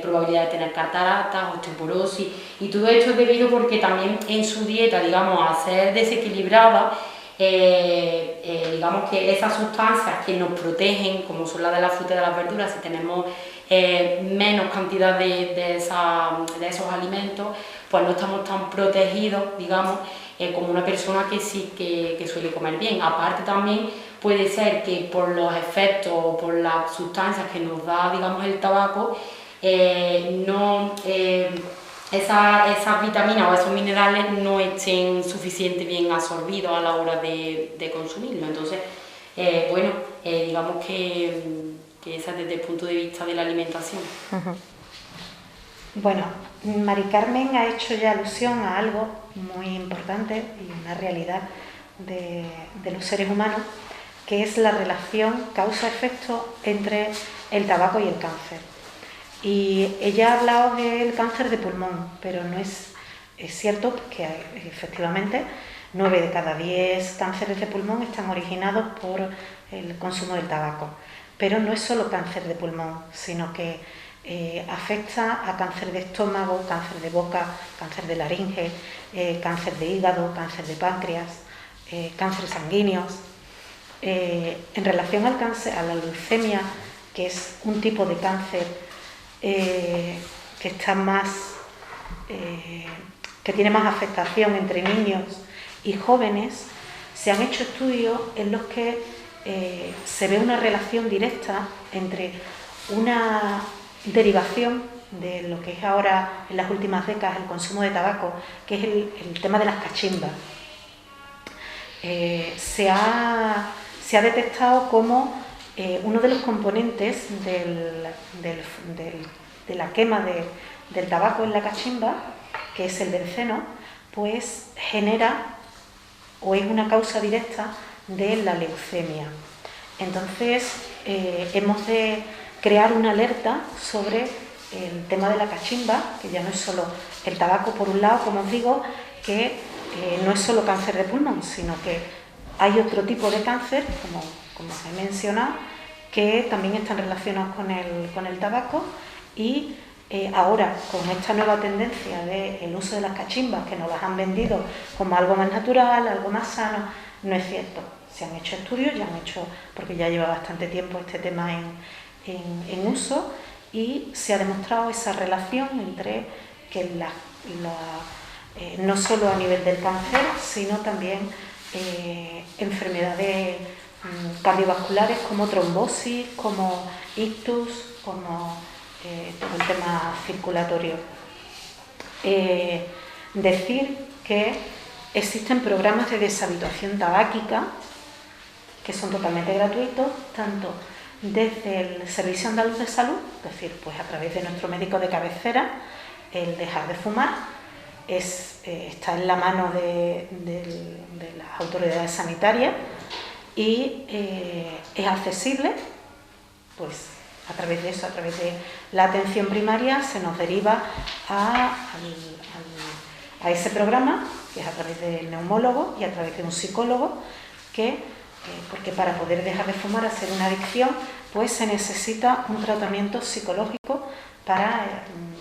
probabilidad de tener cataratas, osteoporosis, y todo esto es debido porque también en su dieta, digamos, al ser desequilibrada, digamos que esas sustancias que nos protegen, como son las de la fruta y de las verduras, si tenemos menos cantidad de esos alimentos, pues no estamos tan protegidos, digamos, como una persona que sí que suele comer bien. Aparte también puede ser que por los efectos o por las sustancias que nos da, digamos, el tabaco, esas vitaminas o esos minerales no estén suficientemente bien absorbidos a la hora de consumirlo. Entonces, bueno, digamos que esa es desde el punto de vista de la alimentación. Bueno, Mari Carmen ha hecho ya alusión a algo muy importante y una realidad de los seres humanos, que es la relación causa-efecto entre el tabaco y el cáncer. Y ella ha hablado del cáncer de pulmón, pero no es cierto que efectivamente 9 de cada 10 cánceres de pulmón están originados por el consumo del tabaco. pero no es solo cáncer de pulmón, sino que afecta a cáncer de estómago, cáncer de boca, cáncer de laringe, cáncer de hígado, cáncer de páncreas, cánceres sanguíneos. En relación al cáncer, a la leucemia, que es un tipo de cáncer que está más, que tiene más afectación entre niños y jóvenes, se han hecho estudios en los que se ve una relación directa entre una derivación de lo que es ahora en las últimas décadas el consumo de tabaco, que es el tema de las cachimbas. Se ha detectado como uno de los componentes de la quema del tabaco en la cachimba, que es el benceno, pues genera o es una causa directa de la leucemia. Entonces, hemos de crear una alerta sobre el tema de la cachimba, que ya no es solo el tabaco, por un lado, como os digo, que no es solo cáncer de pulmón, sino que hay otro tipo de cáncer, como os he mencionado, que también están relacionados con el tabaco y ahora, con esta nueva tendencia del uso de las cachimbas, que nos las han vendido como algo más natural, algo más sano, no es cierto. Se han hecho estudios, porque ya lleva bastante tiempo este tema en uso, y se ha demostrado esa relación entre que no solo a nivel del cáncer, sino también enfermedades cardiovasculares como trombosis, como ictus, como todo el tema circulatorio. Decir que existen programas de deshabituación tabáquica que son totalmente gratuitos, tanto desde el Servicio Andaluz de Salud, es decir, pues a través de nuestro médico de cabecera, el dejar de fumar está en la mano de las autoridades sanitarias y es accesible, pues a través de eso, a través de la atención primaria, se nos deriva a ese programa, que es a través del neumólogo y a través de un psicólogo, porque para poder dejar de fumar, hacer una adicción, pues se necesita un tratamiento psicológico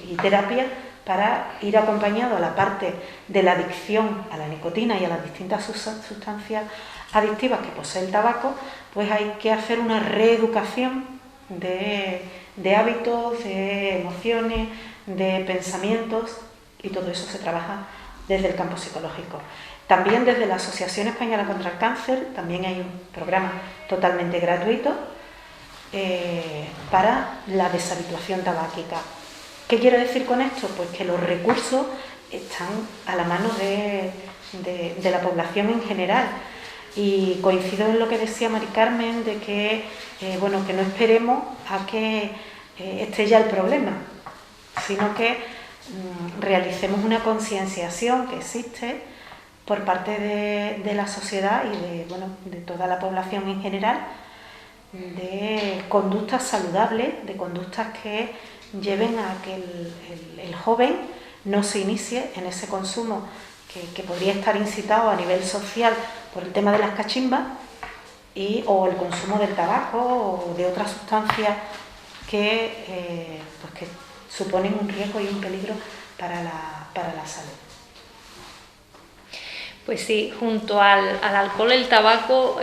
y terapia para ir acompañado a la parte de la adicción a la nicotina y a las distintas sustancias adictivas que posee el tabaco, pues hay que hacer una reeducación de hábitos, de emociones, de pensamientos, y todo eso se trabaja desde el campo psicológico. También desde la Asociación Española contra el Cáncer también hay un programa totalmente gratuito para la deshabituación tabáquica. ¿Qué quiero decir con esto? Pues que los recursos están a la mano de la población en general. Y coincido en lo que decía Mari Carmen, de que no esperemos a que esté ya el problema, sino que realicemos una concienciación que existe por parte de la sociedad y de toda la población en general, de conductas saludables, de conductas que lleven a que el joven no se inicie en ese consumo que podría estar incitado a nivel social por el tema de las cachimbas o el consumo del tabaco o de otras sustancias que suponen un riesgo y un peligro para la salud. Pues sí, junto al alcohol y el tabaco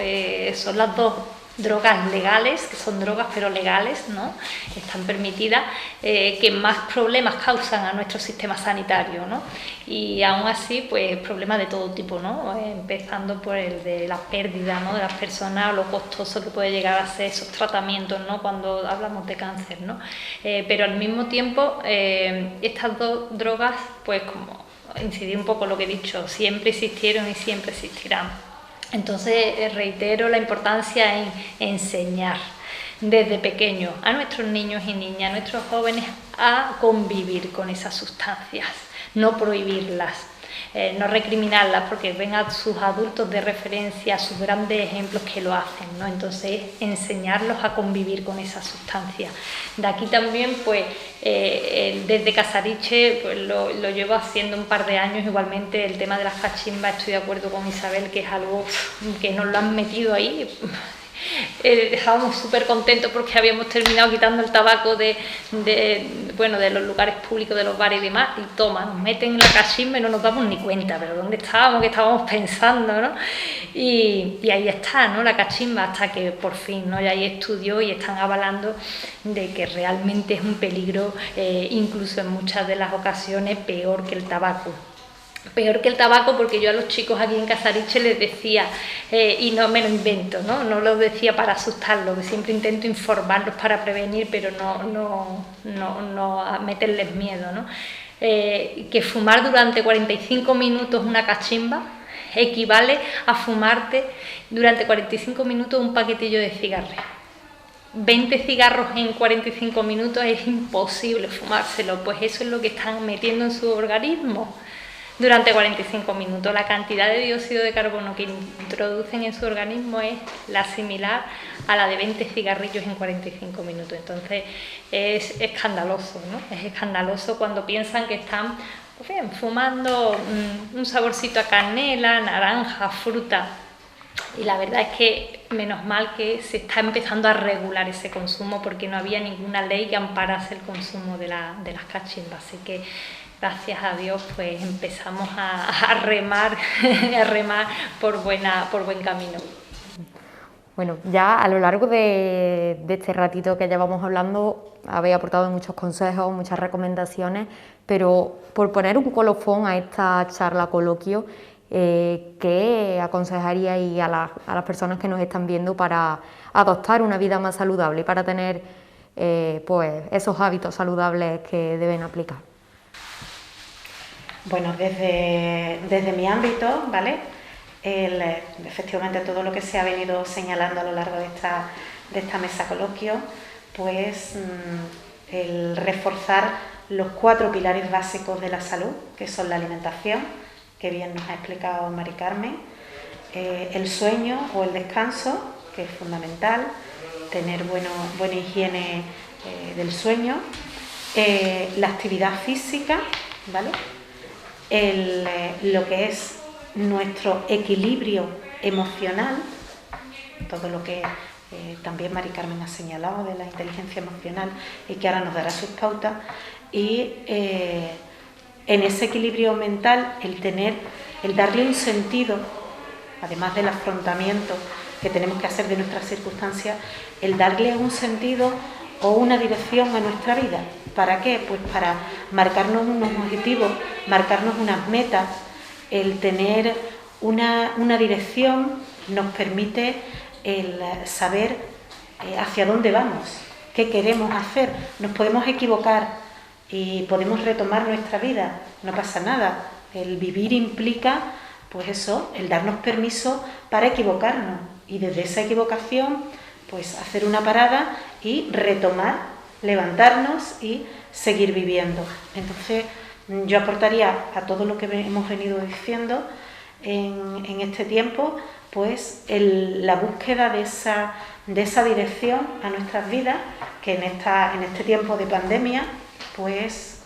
son las dos drogas legales, que son drogas pero legales, ¿no? Están permitidas, que más problemas causan a nuestro sistema sanitario, ¿no? Y aún así, pues problemas de todo tipo, ¿no? Empezando por el de la pérdida, ¿no?, de las personas, o lo costoso que puede llegar a ser esos tratamientos, ¿no?, cuando hablamos de cáncer, ¿no? Pero al mismo tiempo, estas dos drogas, pues como incidir un poco en lo que he dicho, siempre existieron y siempre existirán. Entonces reitero la importancia en enseñar desde pequeños a nuestros niños y niñas, a nuestros jóvenes, a convivir con esas sustancias, no prohibirlas, no recriminarlas, porque ven a sus adultos de referencia, a sus grandes ejemplos que lo hacen, ¿no? Entonces enseñarlos a convivir con esas sustancias. De aquí también, pues desde Casariche pues, lo llevo haciendo un par de años. Igualmente el tema de las cachimbas, estoy de acuerdo con Isabel, que es algo que nos lo han metido ahí Estábamos súper contentos porque habíamos terminado quitando el tabaco de los lugares públicos, de los bares y demás, y toma, nos meten en la cachimba y no nos damos ni cuenta, pero ¿dónde estábamos? ¿Qué estábamos pensando? ¿No? Y ahí está, ¿no? La cachimba, hasta que por fin, ¿no? Ya hay estudios y están avalando de que realmente es un peligro, incluso en muchas de las ocasiones, peor que el tabaco. Peor que el tabaco, porque yo a los chicos aquí en Casariche les decía, y no me lo invento, no lo decía para asustarlos, que siempre intento informarlos para prevenir, pero no a meterles miedo, ¿no? Que fumar durante 45 minutos una cachimba equivale a fumarte durante 45 minutos un paquetillo de cigarrillos. 20 cigarros en 45 minutos es imposible fumárselo, pues eso es lo que están metiendo en su organismo. Durante 45 minutos, la cantidad de dióxido de carbono que introducen en su organismo es la similar a la de 20 cigarrillos en 45 minutos. Entonces es escandaloso, ¿no? Es escandaloso cuando piensan que están fumando un saborcito a canela, naranja, fruta. Y la verdad es que menos mal que se está empezando a regular ese consumo, porque no había ninguna ley que amparase el consumo de las cachimbas. Así que gracias a Dios pues empezamos a remar por buen camino. Bueno, ya a lo largo de este ratito que llevamos hablando habéis aportado muchos consejos, muchas recomendaciones, pero por poner un colofón a esta charla coloquio, ¿qué aconsejaríais a las personas que nos están viendo para adoptar una vida más saludable y para tener pues esos hábitos saludables que deben aplicar? Bueno, desde mi ámbito, ¿vale? Efectivamente todo lo que se ha venido señalando a lo largo de esta mesa coloquio, pues el reforzar los 4 pilares básicos de la salud, que son la alimentación, que bien nos ha explicado Mari Carmen, el sueño o el descanso, que es fundamental, tener buena higiene del sueño, la actividad física, ¿vale? Lo que es nuestro equilibrio emocional, todo lo que también Mari Carmen ha señalado de la inteligencia emocional y que ahora nos dará sus pautas, y en ese equilibrio mental el darle un sentido, además del afrontamiento que tenemos que hacer de nuestras circunstancias, el darle un sentido o una dirección a nuestra vida. ¿Para qué? Pues para marcarnos unos objetivos, marcarnos unas metas. El tener una dirección nos permite el saber hacia dónde vamos, qué queremos hacer. Nos podemos equivocar y podemos retomar nuestra vida, no pasa nada. El vivir implica, pues eso, el darnos permiso para equivocarnos y desde esa equivocación, pues hacer una parada y retomar, levantarnos y seguir viviendo. Entonces, yo aportaría a todo lo que hemos venido diciendo en este tiempo, pues la búsqueda de esa dirección a nuestras vidas, que en este tiempo de pandemia, pues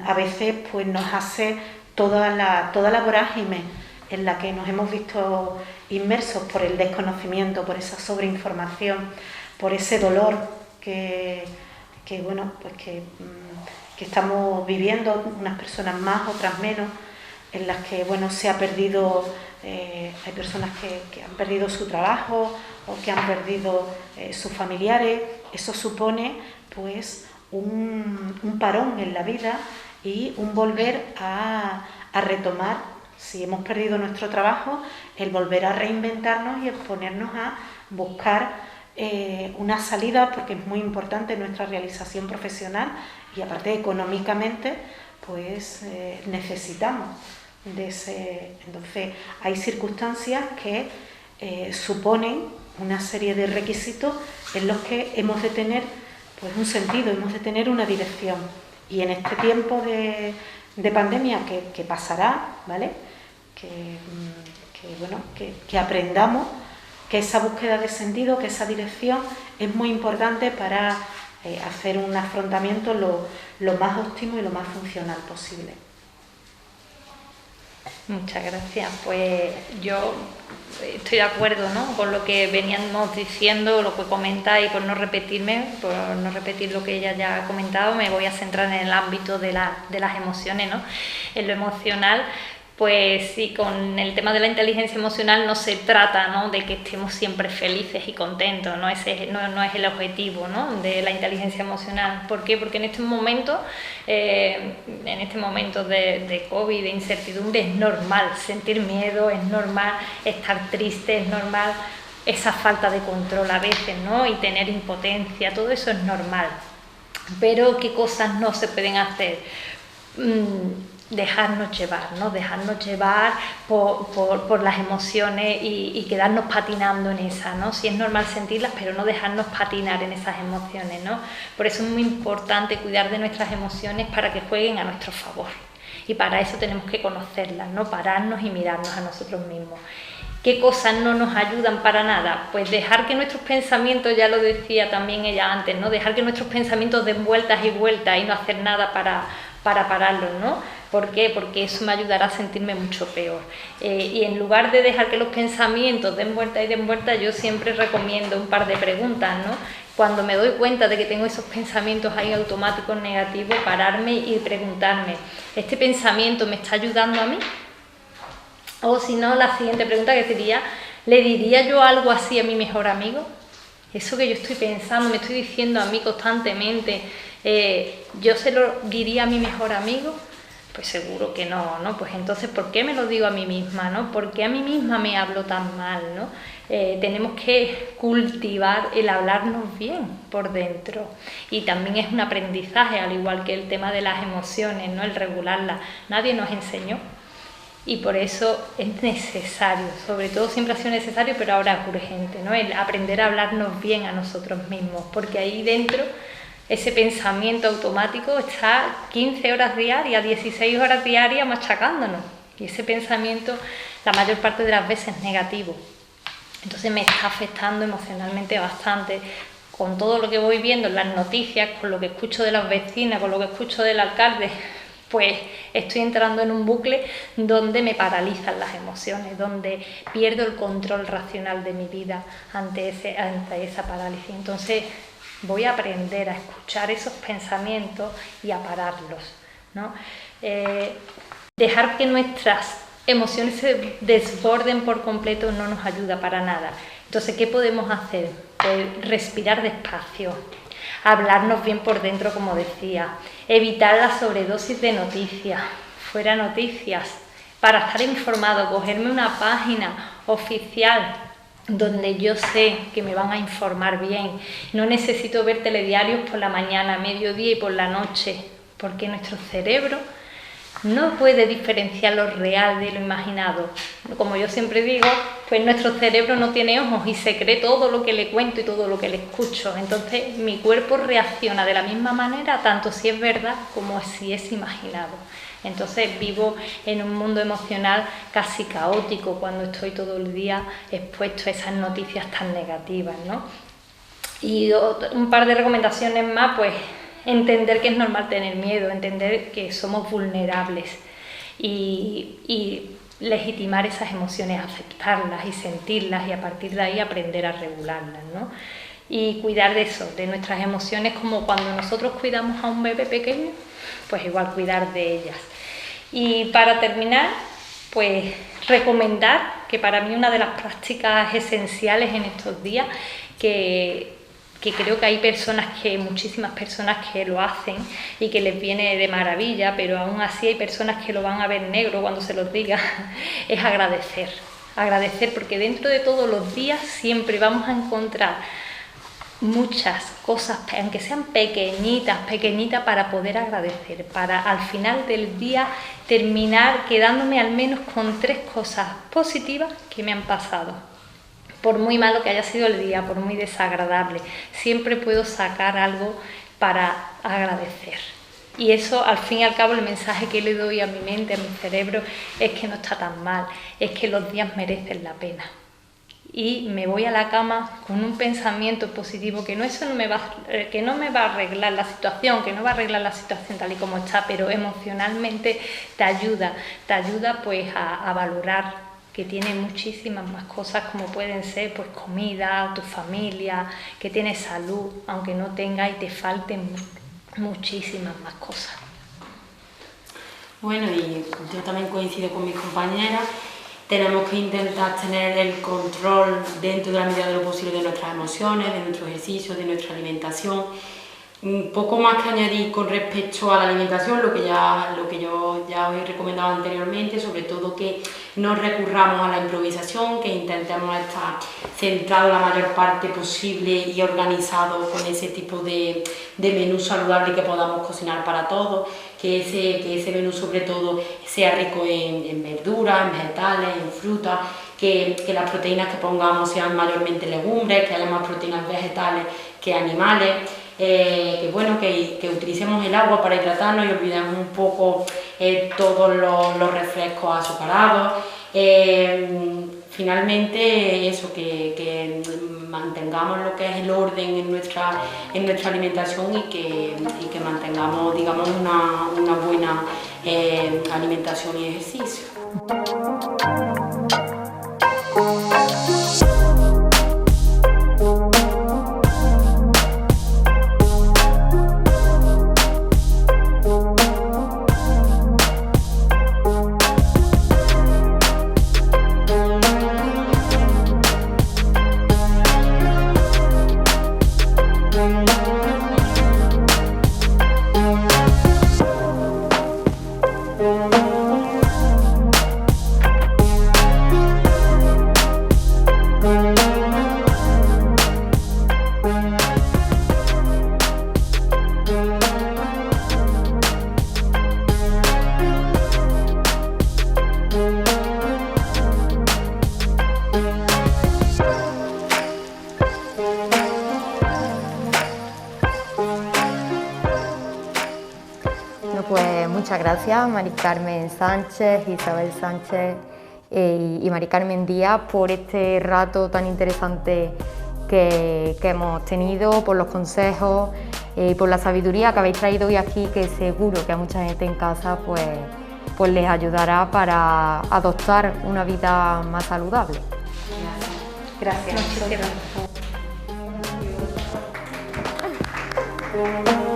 a veces pues nos hace toda la vorágine en la que nos hemos visto inmersos por el desconocimiento, por esa sobreinformación, por ese dolor que estamos viviendo, unas personas más, otras menos, en las que se ha perdido, hay personas que han perdido su trabajo o que han perdido sus familiares. Eso supone pues un parón en la vida y un volver a retomar, si hemos perdido nuestro trabajo, el volver a reinventarnos y el ponernos a buscar una salida, porque es muy importante nuestra realización profesional y aparte económicamente pues necesitamos de ese. Entonces hay circunstancias que suponen una serie de requisitos en los que hemos de tener pues un sentido, hemos de tener una dirección, y en este tiempo de pandemia que pasará, ¿vale? Que aprendamos que esa búsqueda de sentido, que esa dirección es muy importante para hacer un afrontamiento lo más óptimo y lo más funcional posible. Muchas gracias. Pues yo estoy de acuerdo, ¿no?, con lo que veníamos diciendo, lo que comenta, y por no repetirme, por no repetir lo que ella ya ha comentado, me voy a centrar en el ámbito de las emociones, ¿no? En lo emocional, pues sí, con el tema de la inteligencia emocional no se trata, ¿no?, de que estemos siempre felices y contentos, ¿no? Ese no es el objetivo, ¿no?, de la inteligencia emocional. ¿Por qué? Porque en este momento de COVID, de incertidumbre, es normal sentir miedo, es normal estar triste, es normal esa falta de control a veces, ¿no?, y tener impotencia, todo eso es normal. Pero ¿qué cosas no se pueden hacer? Dejarnos llevar, ¿no? Dejarnos llevar por las emociones y quedarnos patinando en esas, ¿no? Sí es normal sentirlas, pero no dejarnos patinar en esas emociones, ¿no? Por eso es muy importante cuidar de nuestras emociones para que jueguen a nuestro favor. Y para eso tenemos que conocerlas, ¿no? Pararnos y mirarnos a nosotros mismos. ¿Qué cosas no nos ayudan para nada? Pues dejar que nuestros pensamientos, ya lo decía también ella antes, ¿no? Dejar que nuestros pensamientos den vueltas y vueltas y no hacer nada para pararlos, ¿no? ¿Por qué? Porque eso me ayudará a sentirme mucho peor. Y en lugar de dejar que los pensamientos den vueltas y den vueltas, yo siempre recomiendo un par de preguntas, ¿no? Cuando me doy cuenta de que tengo esos pensamientos ahí automáticos negativos, pararme y preguntarme, ¿este pensamiento me está ayudando a mí? O si no, la siguiente pregunta que sería, ¿le diría yo algo así a mi mejor amigo? Eso que yo estoy pensando, me estoy diciendo a mí constantemente, ¿yo se lo diría a mi mejor amigo? Pues seguro que no, ¿no? Pues entonces, ¿por qué me lo digo a mí misma, ¿no? ¿Por qué a mí misma me hablo tan mal, ¿no? Tenemos que cultivar el hablarnos bien por dentro, y también es un aprendizaje, al igual que el tema de las emociones, ¿no? El regularlas. Nadie nos enseñó. Y por eso es necesario, sobre todo siempre ha sido necesario, pero ahora es urgente, ¿no? El aprender a hablarnos bien a nosotros mismos, porque ahí dentro ese pensamiento automático está 15 horas diarias, 16 horas diarias machacándonos, y ese pensamiento la mayor parte de las veces es negativo. Entonces me está afectando emocionalmente bastante, con todo lo que voy viendo en las noticias, con lo que escucho de las vecinas, con lo que escucho del alcalde. Pues estoy entrando en un bucle donde me paralizan las emociones, donde pierdo el control racional de mi vida ante esa parálisis. Entonces voy a aprender a escuchar esos pensamientos y a pararlos, ¿no? Dejar que nuestras emociones se desborden por completo no nos ayuda para nada. Entonces, ¿qué podemos hacer? Pues respirar despacio, hablarnos bien por dentro, como decía, evitar la sobredosis de noticias, fuera noticias, para estar informado, cogerme una página oficial donde yo sé que me van a informar bien. No necesito ver telediarios por la mañana, mediodía y por la noche, porque nuestro cerebro no puede diferenciar lo real de lo imaginado. Como yo siempre digo, pues nuestro cerebro no tiene ojos y se cree todo lo que le cuento y todo lo que le escucho. Entonces mi cuerpo reacciona de la misma manera, tanto si es verdad como si es imaginado. Entonces vivo en un mundo emocional casi caótico cuando estoy todo el día expuesto a esas noticias tan negativas, ¿no? Y un par de recomendaciones más, pues entender que es normal tener miedo, entender que somos vulnerables y legitimar esas emociones, aceptarlas y sentirlas, y a partir de ahí aprender a regularlas, ¿no? Y cuidar de eso, de nuestras emociones, como cuando nosotros cuidamos a un bebé pequeño, pues igual cuidar de ellas. Y para terminar, pues recomendar, que para mí una de las prácticas esenciales en estos días, que creo que hay muchísimas personas que lo hacen y que les viene de maravilla, pero aún así hay personas que lo van a ver negro cuando se los diga, es agradecer. Agradecer, porque dentro de todos los días siempre vamos a encontrar muchas cosas, aunque sean pequeñitas, para poder agradecer, para al final del día terminar quedándome al menos con 3 cosas positivas que me han pasado. Por muy malo que haya sido el día, por muy desagradable, siempre puedo sacar algo para agradecer. Y eso, al fin y al cabo, el mensaje que le doy a mi mente, a mi cerebro, es que no está tan mal, es que los días merecen la pena. y me voy a la cama con un pensamiento positivo, que no me va a arreglar la situación, que no va a arreglar la situación tal y como está, pero emocionalmente te ayuda pues a valorar que tiene muchísimas más cosas, como pueden ser pues comida, tu familia, que tienes salud, aunque no tengas y te falten muchísimas más cosas. Bueno, y yo también coincido con mis compañeras. Tenemos que intentar tener el control dentro de la medida de lo posible de nuestras emociones, de nuestro ejercicio, de nuestra alimentación. Un poco más que añadir con respecto a la alimentación, lo que yo ya os he recomendado anteriormente, sobre todo que no recurramos a la improvisación, que intentemos estar centrados la mayor parte posible y organizados con ese tipo de menú saludable que podamos cocinar para todos, que ese menú sobre todo sea rico en verduras, en vegetales, en frutas, que las proteínas que pongamos sean mayormente legumbres, que haya más proteínas vegetales que animales. Que utilicemos el agua para hidratarnos y olvidemos un poco todos los refrescos azucarados. Finalmente eso, que mantengamos lo que es el orden en nuestra alimentación y que mantengamos, digamos, una buena alimentación y ejercicio. Pues muchas gracias Mari Carmen Sánchez, Isabel Sánchez y Mari Carmen Díaz por este rato tan interesante que hemos tenido, por los consejos y por la sabiduría que habéis traído hoy aquí, que seguro que a mucha gente en casa pues les ayudará para adoptar una vida más saludable. Gracias. Muchísimas gracias.